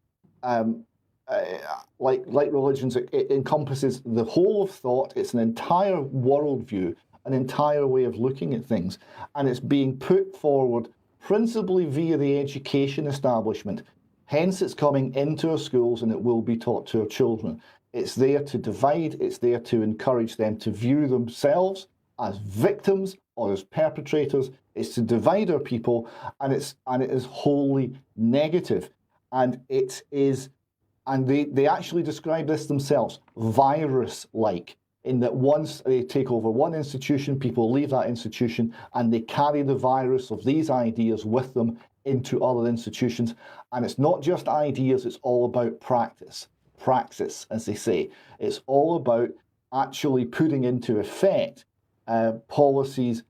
like religions, it encompasses the whole of thought. It's an entire worldview, an entire way of looking at things, and it's being put forward principally via the education establishment. Hence, it's coming into our schools and it will be taught to our children. It's there to divide, it's there to encourage them to view themselves as victims or as perpetrators. It's to divide our people, and it is wholly negative. And it is, and they actually describe this themselves, virus-like, in that once they take over one institution, people leave that institution and they carry the virus of these ideas with them into other institutions. And it's not just ideas, it's all about practice. Praxis, as they say. It's all about actually putting into effect policies,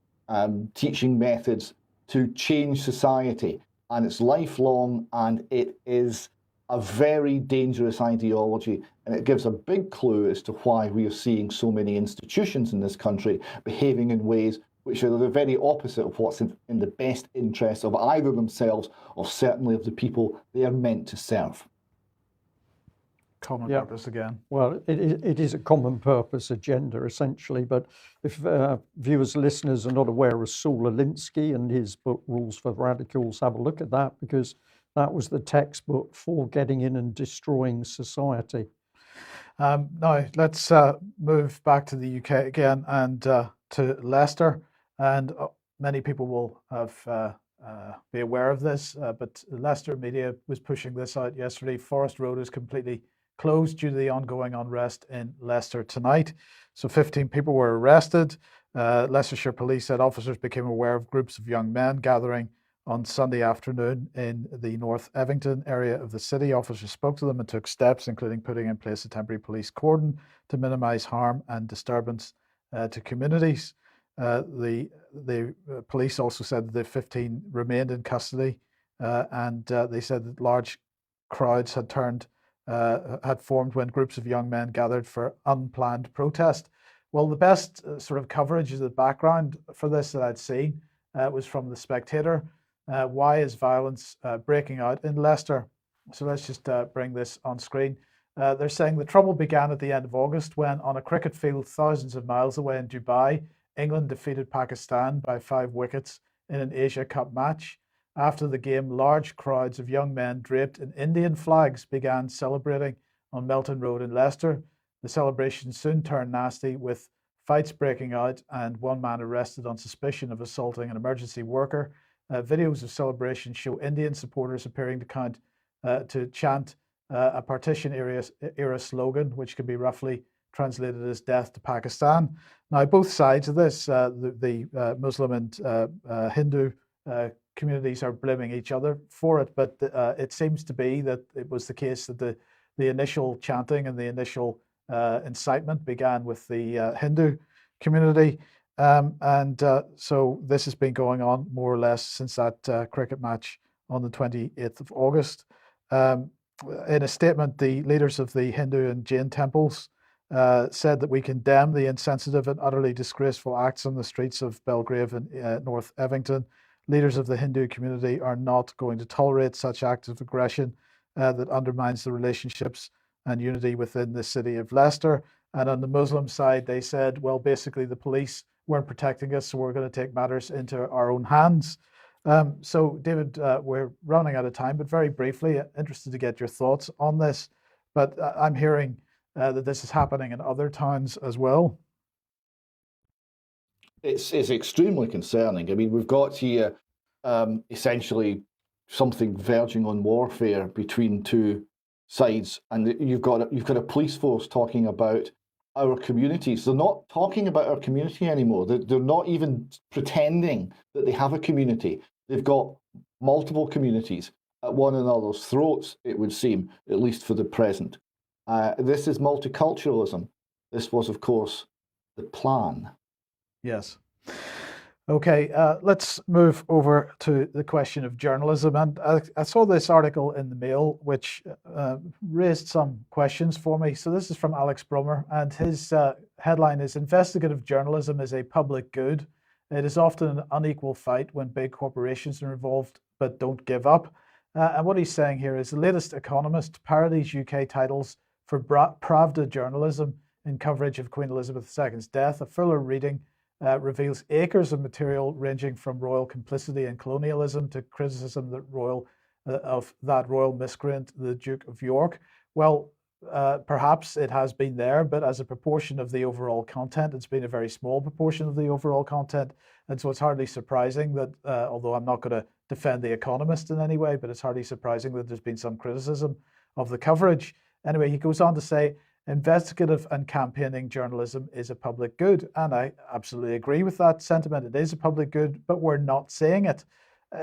teaching methods to change society. And it's lifelong, and it is a very dangerous ideology. And it gives a big clue as to why we are seeing so many institutions in this country behaving in ways which are the very opposite of what's in the best interest of either themselves or certainly of the people they are meant to serve. Common purpose again. Well, it is a common purpose agenda, essentially. But if viewers, listeners are not aware of Saul Alinsky and his book, Rules for Radicals, have a look at that, because that was the textbook for getting in and destroying society. Now, let's move back to the UK again and to Leicester, and many people will have be aware of this, but Leicester media was pushing this out yesterday. Forest Road is completely closed due to the ongoing unrest in Leicester tonight. So 15 people were arrested. Leicestershire Police said officers became aware of groups of young men gathering on Sunday afternoon in the North Evington area of the city. Officers spoke to them and took steps, including putting in place a temporary police cordon to minimise harm and disturbance to communities. The police also said that the 15 remained in custody, and they said that large crowds had formed when groups of young men gathered for unplanned protest. Well, the best sort of coverage of the background for this that I'd seen was from The Spectator. Why is violence breaking out in Leicester? So let's just bring this on screen. They're saying the trouble began at the end of August when, on a cricket field thousands of miles away in Dubai, England defeated Pakistan by 5 wickets in an Asia Cup match. After the game, large crowds of young men draped in Indian flags began celebrating on Melton Road in Leicester. The celebration soon turned nasty, with fights breaking out and one man arrested on suspicion of assaulting an emergency worker. Videos of celebration show Indian supporters appearing to chant a partition era slogan, which can be roughly translated as "Death to Pakistan." Now, both sides of this, the Muslim and Hindu communities are blaming each other for it, but it seems to be that it was the case that the initial chanting and the initial incitement began with the Hindu community. So this has been going on more or less since that cricket match on the 28th of August. In a statement, the leaders of the Hindu and Jain temples said that we condemn the insensitive and utterly disgraceful acts on the streets of Belgrave and North Evington. Leaders of the Hindu community are not going to tolerate such acts of aggression that undermines the relationships and unity within the city of Leicester. And on the Muslim side, they said, well, basically the police weren't protecting us, so we're going to take matters into our own hands. So, David, we're running out of time, but very briefly, interested to get your thoughts on this. But I'm hearing that this is happening in other towns as well. It's extremely concerning. I mean, we've got here essentially something verging on warfare between two sides, and you've got a police force talking about our communities. They're not talking about our community anymore. They're not even pretending that they have a community. They've got multiple communities at one another's throats, it would seem, at least for the present. This is multiculturalism. This was, of course, the plan. Yes. Okay, let's move over to the question of journalism. And I saw this article in the Mail, which raised some questions for me. So this is from Alex Brummer, and his headline is "Investigative Journalism is a Public Good. It is often an unequal fight when big corporations are involved, but don't give up." And what he's saying here is the latest Economist parodies UK titles for Pravda journalism in coverage of Queen Elizabeth II's death. A fuller reading reveals acres of material ranging from royal complicity and colonialism to criticism of that royal miscreant, the Duke of York. Well, perhaps it has been there, but as a proportion of the overall content, it's been a very small proportion of the overall content. And so it's hardly surprising that, although I'm not going to defend The Economist in any way, but it's hardly surprising that there's been some criticism of the coverage. Anyway, he goes on to say, investigative and campaigning journalism is a public good. And I absolutely agree with that sentiment. It is a public good, but we're not saying it.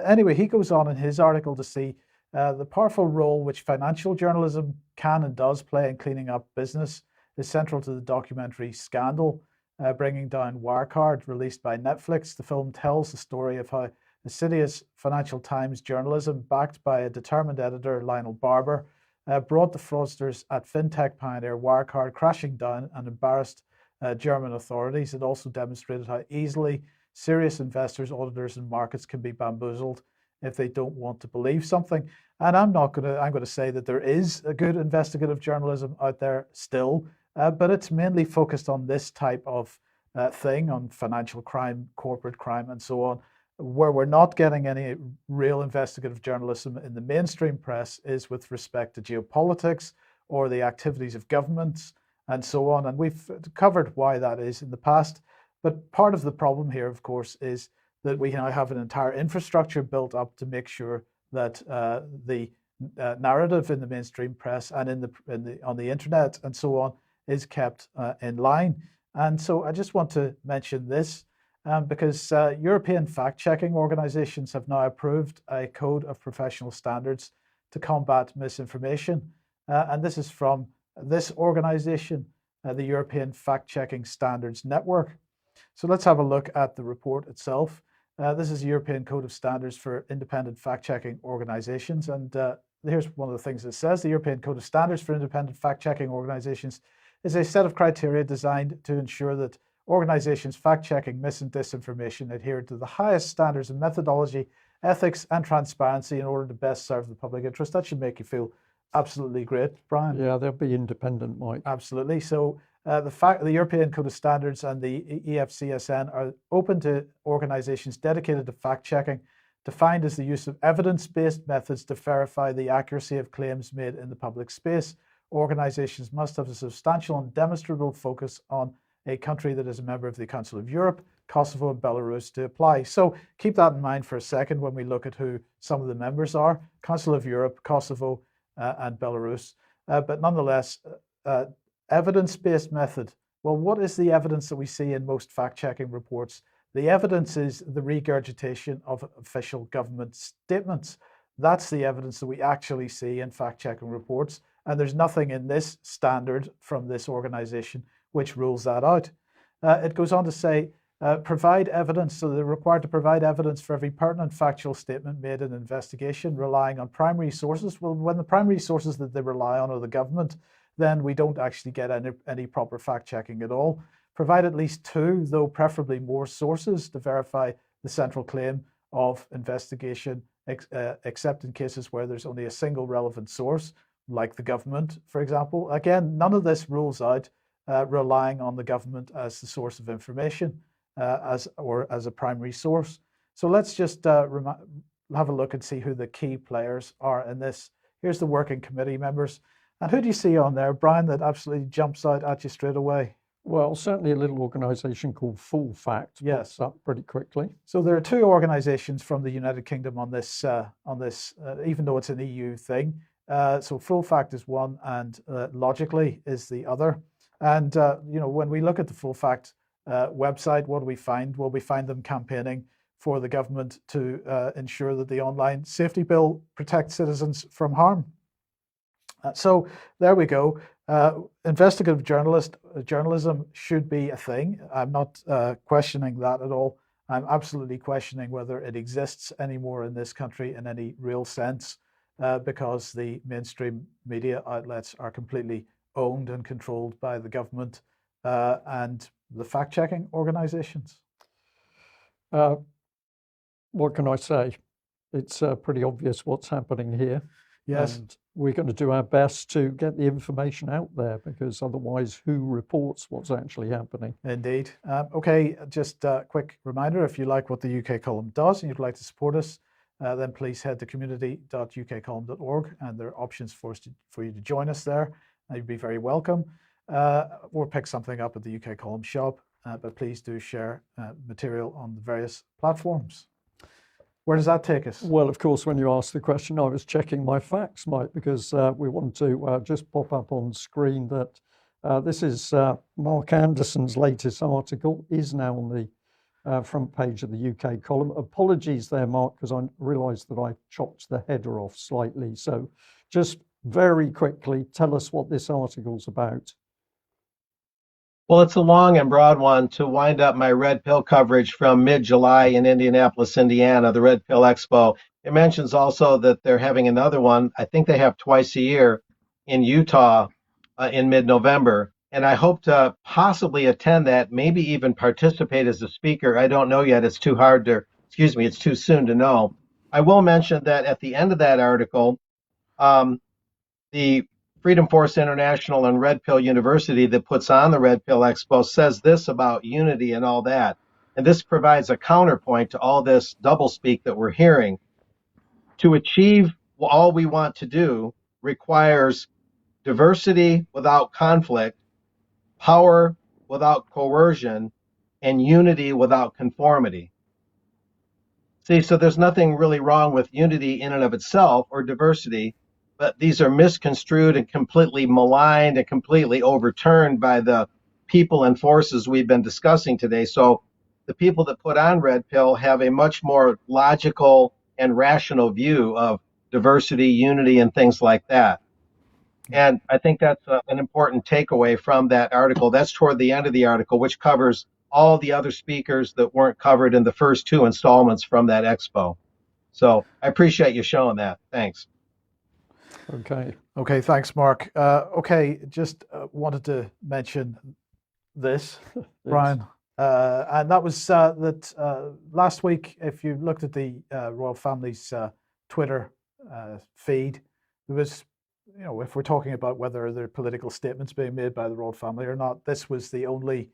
Anyway, he goes on in his article to see the powerful role which financial journalism can and does play in cleaning up business is central to the documentary Scandal, Bringing Down Wirecard, released by Netflix. The film tells the story of how insidious Financial Times journalism, backed by a determined editor, Lionel Barber, brought the fraudsters at fintech pioneer Wirecard crashing down and embarrassed German authorities. It also demonstrated how easily serious investors, auditors, and markets can be bamboozled if they don't want to believe something. And I'm going to say that there is a good investigative journalism out there still, but it's mainly focused on this type of thing, on financial crime, corporate crime, and so on. Where we're not getting any real investigative journalism in the mainstream press is with respect to geopolitics or the activities of governments and so on. And we've covered why that is in the past. But part of the problem here, of course, is that we now have an entire infrastructure built up to make sure that the narrative in the mainstream press and on the internet and so on is kept in line. And so I just want to mention this because European fact-checking organizations have now approved a code of professional standards to combat misinformation. And this is from this organization, the European Fact-Checking Standards Network. So let's have a look at the report itself. This is the European Code of Standards for Independent Fact-Checking Organizations. And here's one of the things it says. The European Code of Standards for Independent Fact-Checking Organizations is a set of criteria designed to ensure that organizations fact-checking mis and disinformation adhere to the highest standards of methodology, ethics, and transparency in order to best serve the public interest. That should make you feel absolutely great, Brian. Yeah, they'll be independent, Mike. Absolutely. So the European Code of Standards and the EFCSN are open to organizations dedicated to fact-checking, defined as the use of evidence-based methods to verify the accuracy of claims made in the public space. Organizations must have a substantial and demonstrable focus on a country that is a member of the Council of Europe, Kosovo, and Belarus to apply. So keep that in mind for a second when we look at who some of the members are: Council of Europe, Kosovo, and Belarus. But nonetheless, evidence-based method. Well, what is the evidence that we see in most fact-checking reports? The evidence is the regurgitation of official government statements. That's the evidence that we actually see in fact-checking reports. And there's nothing in this standard from this organization which rules that out. It goes on to say, provide evidence. So they're required to provide evidence for every pertinent factual statement made in an investigation, relying on primary sources. Well, when the primary sources that they rely on are the government, then we don't actually get any proper fact-checking at all. Provide at least two, though preferably more, sources to verify the central claim of investigation, except in cases where there's only a single relevant source, like the government, for example. Again, none of this rules out relying on the government as the source of information as a primary source. So let's just have a look and see who the key players are in this. Here's the working committee members. And who do you see on there, Brian, that absolutely jumps out at you straight away? Well, certainly a little organization called Full Fact. Yes, up pretty quickly. So there are two organizations from the United Kingdom on this, even though it's an EU thing. So Full Fact is one, and Logically is the other. And when we look at the Full Fact website, what do we find? Well, we find them campaigning for the government to ensure that the online safety bill protects citizens from harm. So there we go. Investigative journalism should be a thing. I'm not questioning that at all. I'm absolutely questioning whether it exists anymore in this country in any real sense, because the mainstream media outlets are completely owned and controlled by the government and the fact-checking organizations. What can I say? It's pretty obvious what's happening here. Yes. And we're going to do our best to get the information out there, because otherwise, who reports what's actually happening? Indeed. Okay, just a quick reminder, if you like what the UK Column does and you'd like to support us, then please head to community.ukcolumn.org, and there are options for you to join us there. And you'd be very welcome. Or pick something up at the UK Column shop, but please do share material on the various platforms. Where does that take us? Well, of course, when you asked the question, I was checking my facts, Mike, because we want to just pop up on screen that this is Mark Anderson's latest article, is now on the front page of the UK Column. Apologies there, Mark, because I realised that I chopped the header off slightly. So just very quickly, tell us what this article's about. Well, it's a long and broad one to wind up my Red Pill coverage from mid-July in Indianapolis, Indiana, the Red Pill Expo. It mentions also that they're having another one, I think they have twice a year, in Utah in mid-November. And I hope to possibly attend that, maybe even participate as a speaker. I don't know yet. It's it's too soon to know. I will mention that at the end of that article, the Freedom Force International and Red Pill University that puts on the Red Pill Expo says this about unity and all that. And this provides a counterpoint to all this doublespeak that we're hearing. To achieve all we want to do requires diversity without conflict, power without coercion, and unity without conformity. See, so there's nothing really wrong with unity in and of itself or diversity, but these are misconstrued and completely maligned and completely overturned by the people and forces we've been discussing today. So the people that put on Red Pill have a much more logical and rational view of diversity, unity, and things like that. And I think that's an important takeaway from that article. That's toward the end of the article, which covers all the other speakers that weren't covered in the first two installments from that expo. So I appreciate you showing that. Thanks. Okay. Okay, thanks, Mark. Okay, just wanted to mention this, Brian. And that was that last week, if you looked at the royal family's Twitter feed, there was, you know, if we're talking about whether there are political statements being made by the royal family or not, this was the only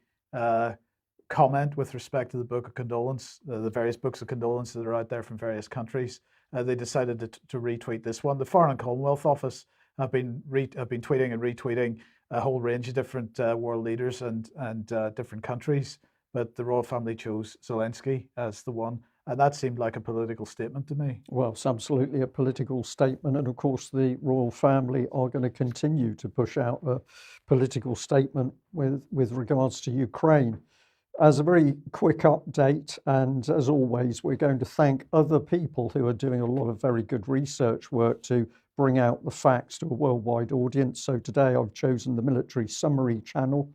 comment with respect to the book of condolence, the various books of condolence that are out there from various countries. They decided to retweet this one. The Foreign and Commonwealth Office have been tweeting and retweeting a whole range of different world leaders and different countries, but the royal family chose Zelensky as the one, and that seemed like a political statement to me. Well, it's absolutely a political statement, and of course the royal family are going to continue to push out a political statement with regards to Ukraine. As a very quick update, and as always, we're going to thank other people who are doing a lot of very good research work to bring out the facts to a worldwide audience. So today I've chosen the Military Summary channel,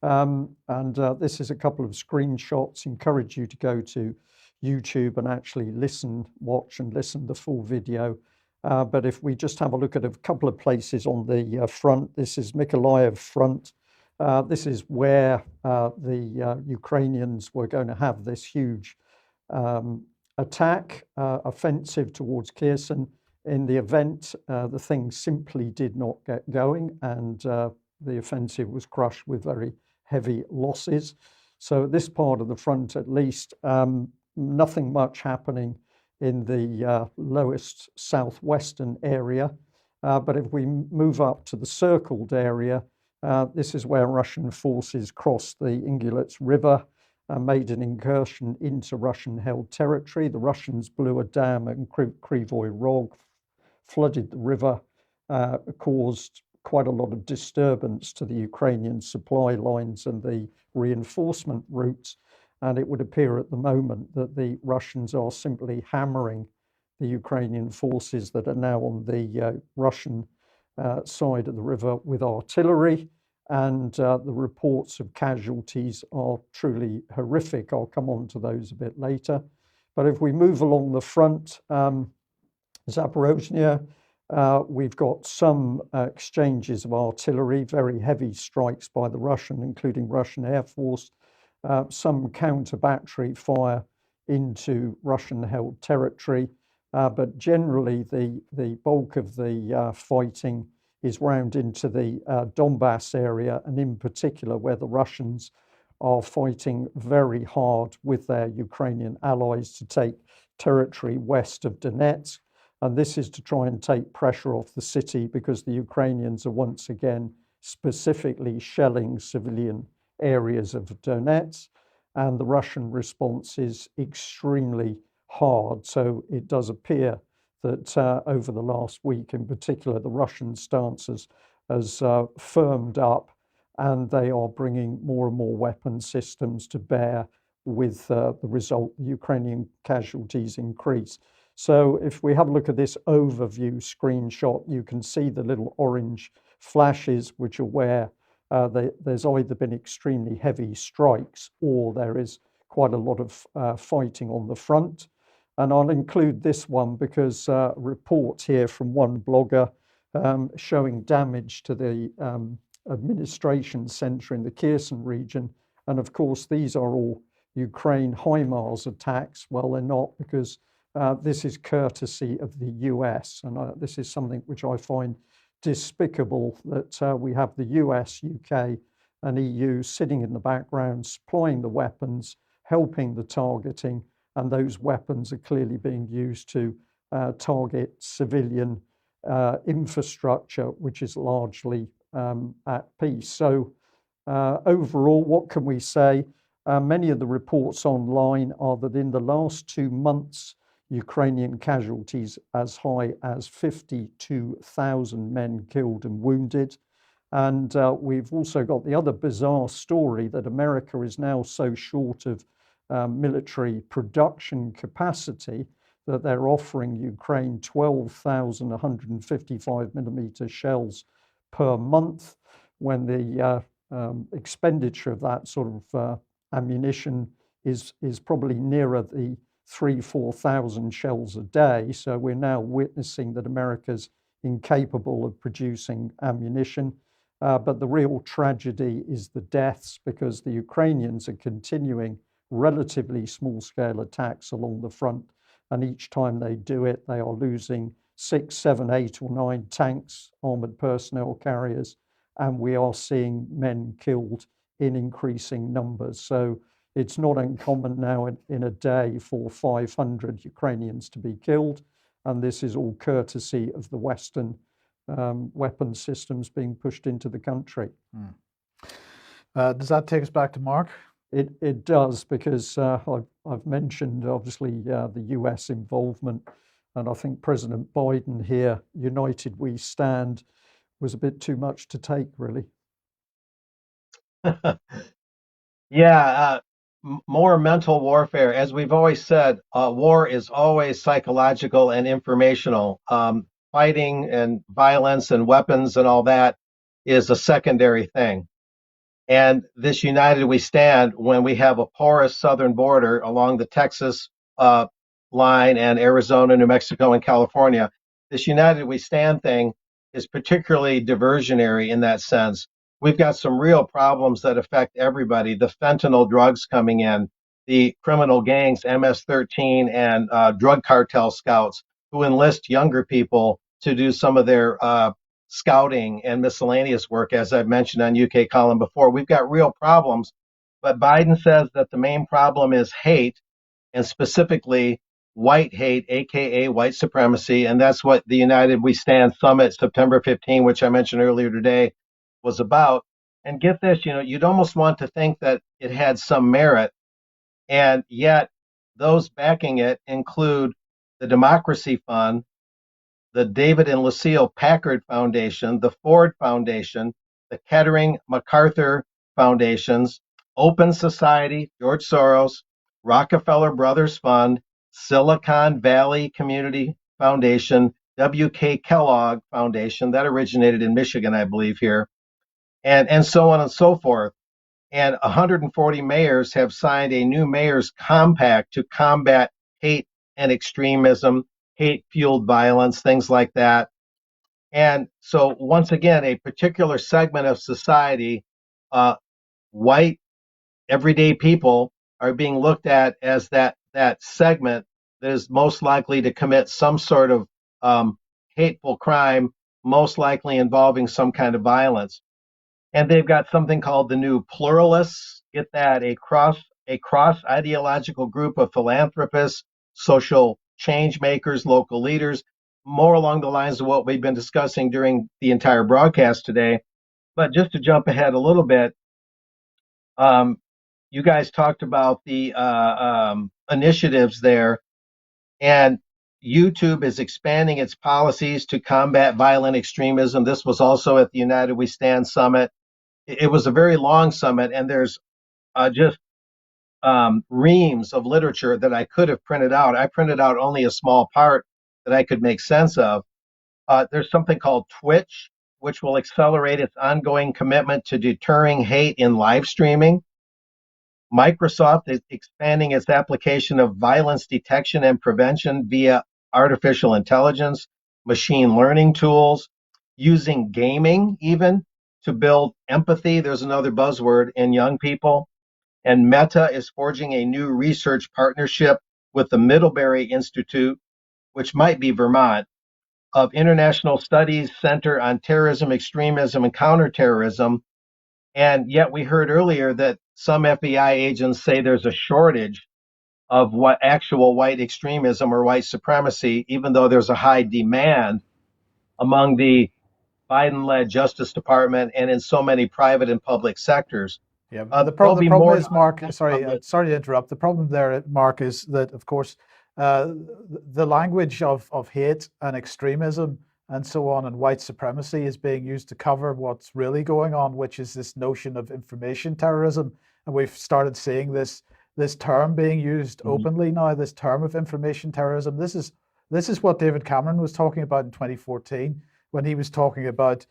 and this is a couple of screenshots. Encourage you to go to YouTube and actually watch and listen to the full video. But if we just have a look at a couple of places on the front, this is Mykolaiv front. This is where the Ukrainians were going to have this huge attack, offensive towards Kherson. In the event, the thing simply did not get going, and the offensive was crushed with very heavy losses. So this part of the front, at least, nothing much happening in the lowest southwestern area. But if we move up to the circled area, this is where Russian forces crossed the Ingulets River and made an incursion into Russian-held territory. The Russians blew a dam in Krivoy Rog, flooded the river, caused quite a lot of disturbance to the Ukrainian supply lines and the reinforcement routes. And it would appear at the moment that the Russians are simply hammering the Ukrainian forces that are now on the Russian side of the river with artillery, and the reports of casualties are truly horrific. I'll come on to those a bit later. But if we move along the front, Zaporozhye, we've got some exchanges of artillery, very heavy strikes by the Russian, including Russian Air Force, some counter-battery fire into Russian-held territory. But generally, the bulk of the fighting is round into the Donbass area, and in particular where the Russians are fighting very hard with their Ukrainian allies to take territory west of Donetsk. And this is to try and take pressure off the city, because the Ukrainians are once again specifically shelling civilian areas of Donetsk, and the Russian response is extremely hard. So it does appear that over the last week in particular, the Russian stance has firmed up, and they are bringing more and more weapon systems to bear, with the result the Ukrainian casualties increase. So if we have a look at this overview screenshot, you can see the little orange flashes, which are where there's either been extremely heavy strikes or there is quite a lot of fighting on the front. And I'll include this one because a report here from one blogger showing damage to the administration center in the Kherson region. And of course, these are all Ukraine HIMARS attacks. Well, they're not, because this is courtesy of the US. And this is something which I find despicable, that we have the US, UK, and EU sitting in the background, supplying the weapons, helping the targeting, and those weapons are clearly being used to target civilian infrastructure, which is largely at peace. So overall, what can we say? many of the reports online are that in the last 2 months, Ukrainian casualties as high as 52,000 men killed and wounded. And we've also got the other bizarre story that America is now so short of military production capacity that they're offering Ukraine 12,155 millimeter shells per month, when the expenditure of that sort of ammunition is probably nearer the 3,000-4,000 shells a day. So we're now witnessing that America's incapable of producing ammunition. But the real tragedy is the deaths, because the Ukrainians are continuing relatively small-scale attacks along the front. And each time they do it, they are losing 6, 7, 8, or 9 tanks, armored personnel carriers, and we are seeing men killed in increasing numbers. So it's not uncommon now in a day for 500 Ukrainians to be killed, and this is all courtesy of the Western weapon systems being pushed into the country. Does that take us back to Mark? It does, because I've mentioned obviously the US involvement, and I think President Biden here, United We Stand, was a bit too much to take, really. Yeah, more mental warfare. As we've always said, war is always psychological and informational. Fighting and violence and weapons and all that is a secondary thing. And this United We Stand, when we have a porous southern border along the Texas line and Arizona, New Mexico, and California, this United We Stand thing is particularly diversionary in that sense. We've got some real problems that affect everybody. The fentanyl drugs coming in, the criminal gangs, MS-13, and drug cartel scouts who enlist younger people to do some of their scouting and miscellaneous work, as I've mentioned on UK Column before. We've got real problems, but Biden says that the main problem is hate, and specifically white hate, aka white supremacy, and that's what the United We Stand Summit September 15, which I mentioned earlier today, was about. And get this, you'd almost want to think that it had some merit, and yet those backing it include the Democracy Fund, the David and Lucille Packard Foundation, the Ford Foundation, the Kettering MacArthur Foundations, Open Society, George Soros, Rockefeller Brothers Fund, Silicon Valley Community Foundation, W.K. Kellogg Foundation, that originated in Michigan, I believe, here, and so on and so forth. And 140 mayors have signed a new mayor's compact to combat hate and extremism, hate-fueled violence, things like that. And so, once again, a particular segment of society, white, everyday people, are being looked at as that segment that is most likely to commit some sort of hateful crime, most likely involving some kind of violence. And they've got something called the New Pluralists. Get that, a cross ideological group of philanthropists, social change makers, local leaders, more along the lines of what we've been discussing during the entire broadcast today. But just to jump ahead a little bit, you guys talked about the initiatives there, and YouTube is expanding its policies to combat violent extremism. This was also at the United We Stand Summit. It was a very long summit, and there's just reams of literature that I could have printed out. I printed out only a small part that I could make sense of. There's something called Twitch, which will accelerate its ongoing commitment to deterring hate in live streaming. Microsoft is expanding its application of violence detection and prevention via artificial intelligence, machine learning tools, using gaming even to build empathy. There's another buzzword in young people. And Meta is forging a new research partnership with the Middlebury Institute, which might be Vermont, of International Studies Center on Terrorism, Extremism, and Counterterrorism. And yet we heard earlier that some FBI agents say there's a shortage of what actual white extremism or white supremacy, even though there's a high demand among the Biden-led Justice Department and in so many private and public sectors. Yeah, there'll the problem be more is, to Mark. unpack Sorry, on this. sorry to interrupt. The problem there, Mark, is that of course the language of hate and extremism and so on and white supremacy is being used to cover what's really going on, which is this notion of information terrorism, and we've started seeing this term being used openly now. This term of information terrorism. This is what David Cameron was talking about in 2014 when he was talking about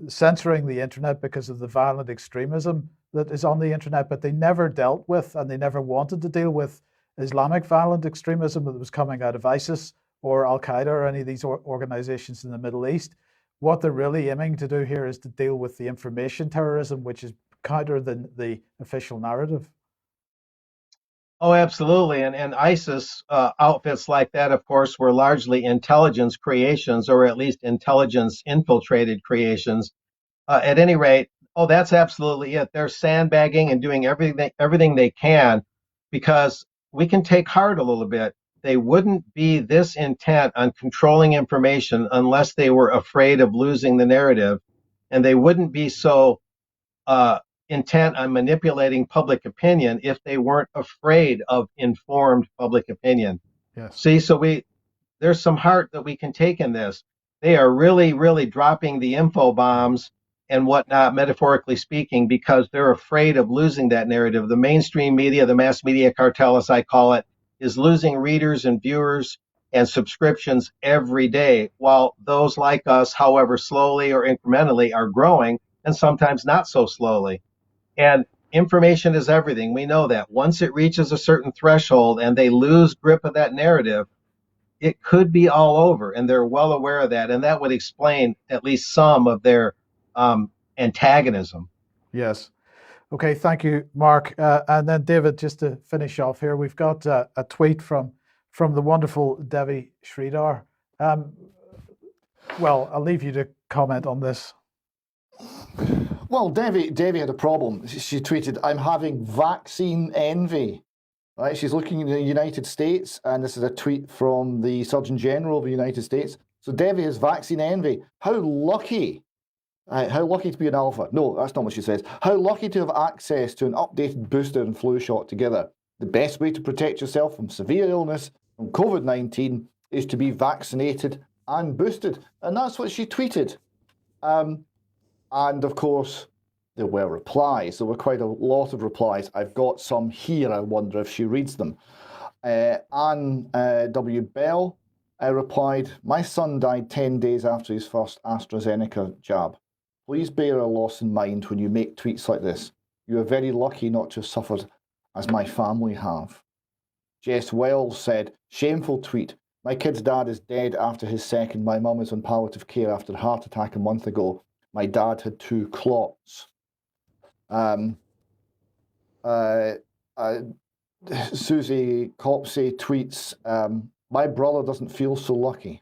censoring the internet because of the violent extremism that is on the internet, but they never dealt with and they never wanted to deal with Islamic violent extremism that was coming out of ISIS or Al Qaeda or any of these organizations in the Middle East. What they're really aiming to do here is to deal with the information terrorism, which is counter the official narrative. Oh, absolutely. And ISIS outfits like that, of course, were largely intelligence creations, or at least intelligence infiltrated creations. At any rate, oh, that's absolutely it. They're sandbagging and doing everything they can, because we can take heart a little bit. They wouldn't be this intent on controlling information unless they were afraid of losing the narrative, and they wouldn't be so intent on manipulating public opinion if they weren't afraid of informed public opinion. Yes. See, there's some heart that we can take in this. They are really, really dropping the info bombs and whatnot, metaphorically speaking, because they're afraid of losing that narrative. The mainstream media, the mass media cartel, as I call it, is losing readers and viewers and subscriptions every day, while those like us, however slowly or incrementally, are growing, and sometimes not so slowly. And information is everything. We know that. Once it reaches a certain threshold and they lose grip of that narrative, it could be all over, and they're well aware of that. And that would explain at least some of their antagonism. Yes. Okay, thank you, Mark. And then David, just to finish off here, we've got a tweet from the wonderful Devi Sridhar. Well, I'll leave you to comment on this. Well, Devi had a problem. She tweeted, "I'm having vaccine envy." Right? She's looking in the United States, and this is a tweet from the Surgeon General of the United States. So Devi has vaccine envy. How lucky! How lucky to be an alpha. No, that's not what she says. How lucky to have access to an updated booster and flu shot together. The best way to protect yourself from severe illness from COVID-19 is to be vaccinated and boosted. And that's what she tweeted. And of course, there were replies. There were quite a lot of replies. I've got some here. I wonder if she reads them. Anne W. Bell replied, "My son died 10 days after his first AstraZeneca jab. Please bear a loss in mind when you make tweets like this. You are very lucky not to have suffered as my family have." Jess Wells said, "Shameful tweet. My kid's dad is dead after his second. My mum is on palliative care after a heart attack a month ago. My dad had 2 clots." Susie Copsey tweets, "My brother doesn't feel so lucky."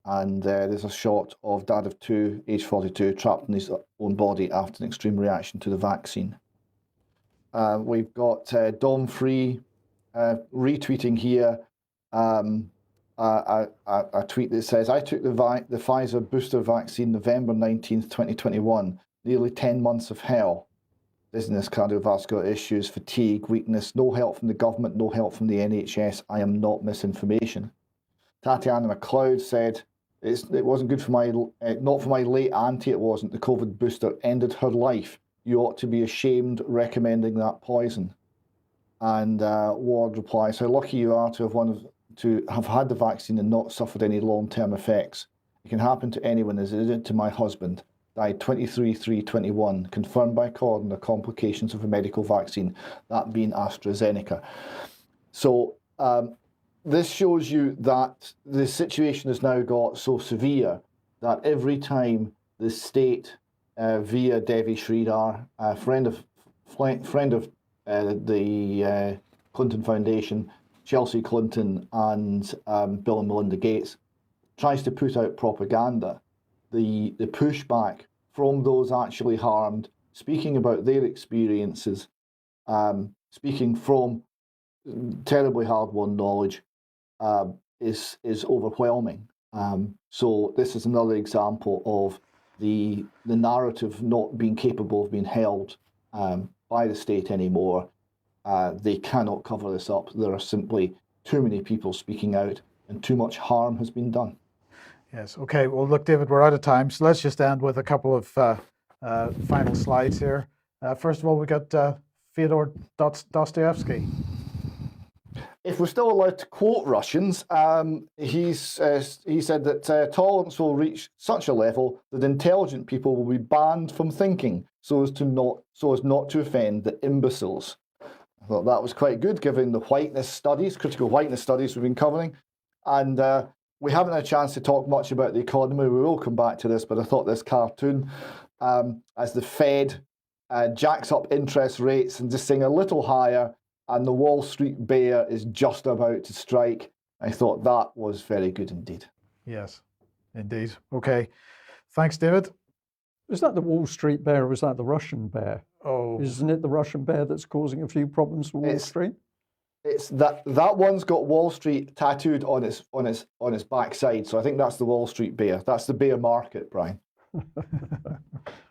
And there's a shot of dad of 2, age 42, trapped in his own body after an extreme reaction to the vaccine. We've got Dom Free retweeting here a tweet that says, "I took the Pfizer booster vaccine November 19th, 2021. Nearly 10 months of hell. Dizziness, cardiovascular issues, fatigue, weakness, no help from the government, no help from the NHS. I am not misinformation." Tatiana McLeod said, it wasn't good for not for my late auntie, it wasn't. The COVID booster ended her life. You ought to be ashamed recommending that poison." And Ward replies, "How lucky you are to have had the vaccine and not suffered any long-term effects. It can happen to anyone, as it did to my husband. Died 23/3/21, confirmed by coroner complications of a medical vaccine, that being AstraZeneca." So this shows you that the situation has now got so severe that every time the state, via Devi Sridhar, a friend of the Clinton Foundation, Chelsea Clinton, and Bill and Melinda Gates, tries to put out propaganda, the pushback from those actually harmed, speaking about their experiences, speaking from terribly hard-won knowledge, is overwhelming. So this is another example of the narrative not being capable of being held by the state anymore. They cannot cover this up. There are simply too many people speaking out, and too much harm has been done. Yes. Okay. Well, look, David, we're out of time, so let's just end with a couple of final slides here. First of all, we got Fyodor Dostoevsky. If we're still allowed to quote Russians, he said that tolerance will reach such a level that intelligent people will be banned from thinking, so as not to offend the imbeciles. I thought that was quite good, given the whiteness studies, critical whiteness studies we've been covering, and we haven't had a chance to talk much about the economy. We will come back to this, but I thought this cartoon, as the Fed jacks up interest rates and just saying a little higher, and the Wall Street bear is just about to strike. I thought that was very good indeed. Yes, indeed. Okay. Thanks, David. Is that the Wall Street bear or is that the Russian bear? Oh, Isn't it the Russian bear that's causing a few problems for Wall Street? It's that one's got Wall Street tattooed on its backside, so I think that's the Wall Street bear. That's the bear market, Brian.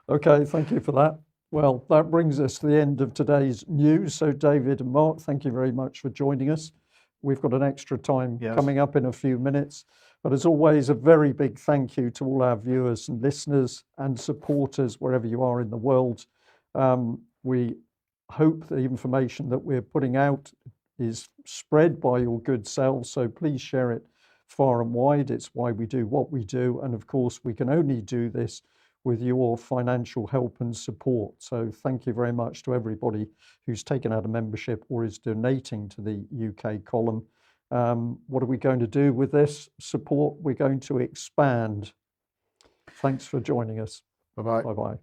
Okay, thank you for that. Well, that brings us to the end of today's news. So, David and Mark, thank you very much for joining us. We've got an extra time coming up in a few minutes. But as always, a very big thank you to all our viewers and listeners and supporters wherever you are in the world. We hope the information that we're putting out is spread by your good selves. So please share it far and wide. It's why we do what we do. And of course, we can only do this with your financial help and support. So thank you very much to everybody who's taken out a membership or is donating to the UK column. What are we going to do with this support? We're going to expand. Thanks for joining us. bye-bye. Bye-bye.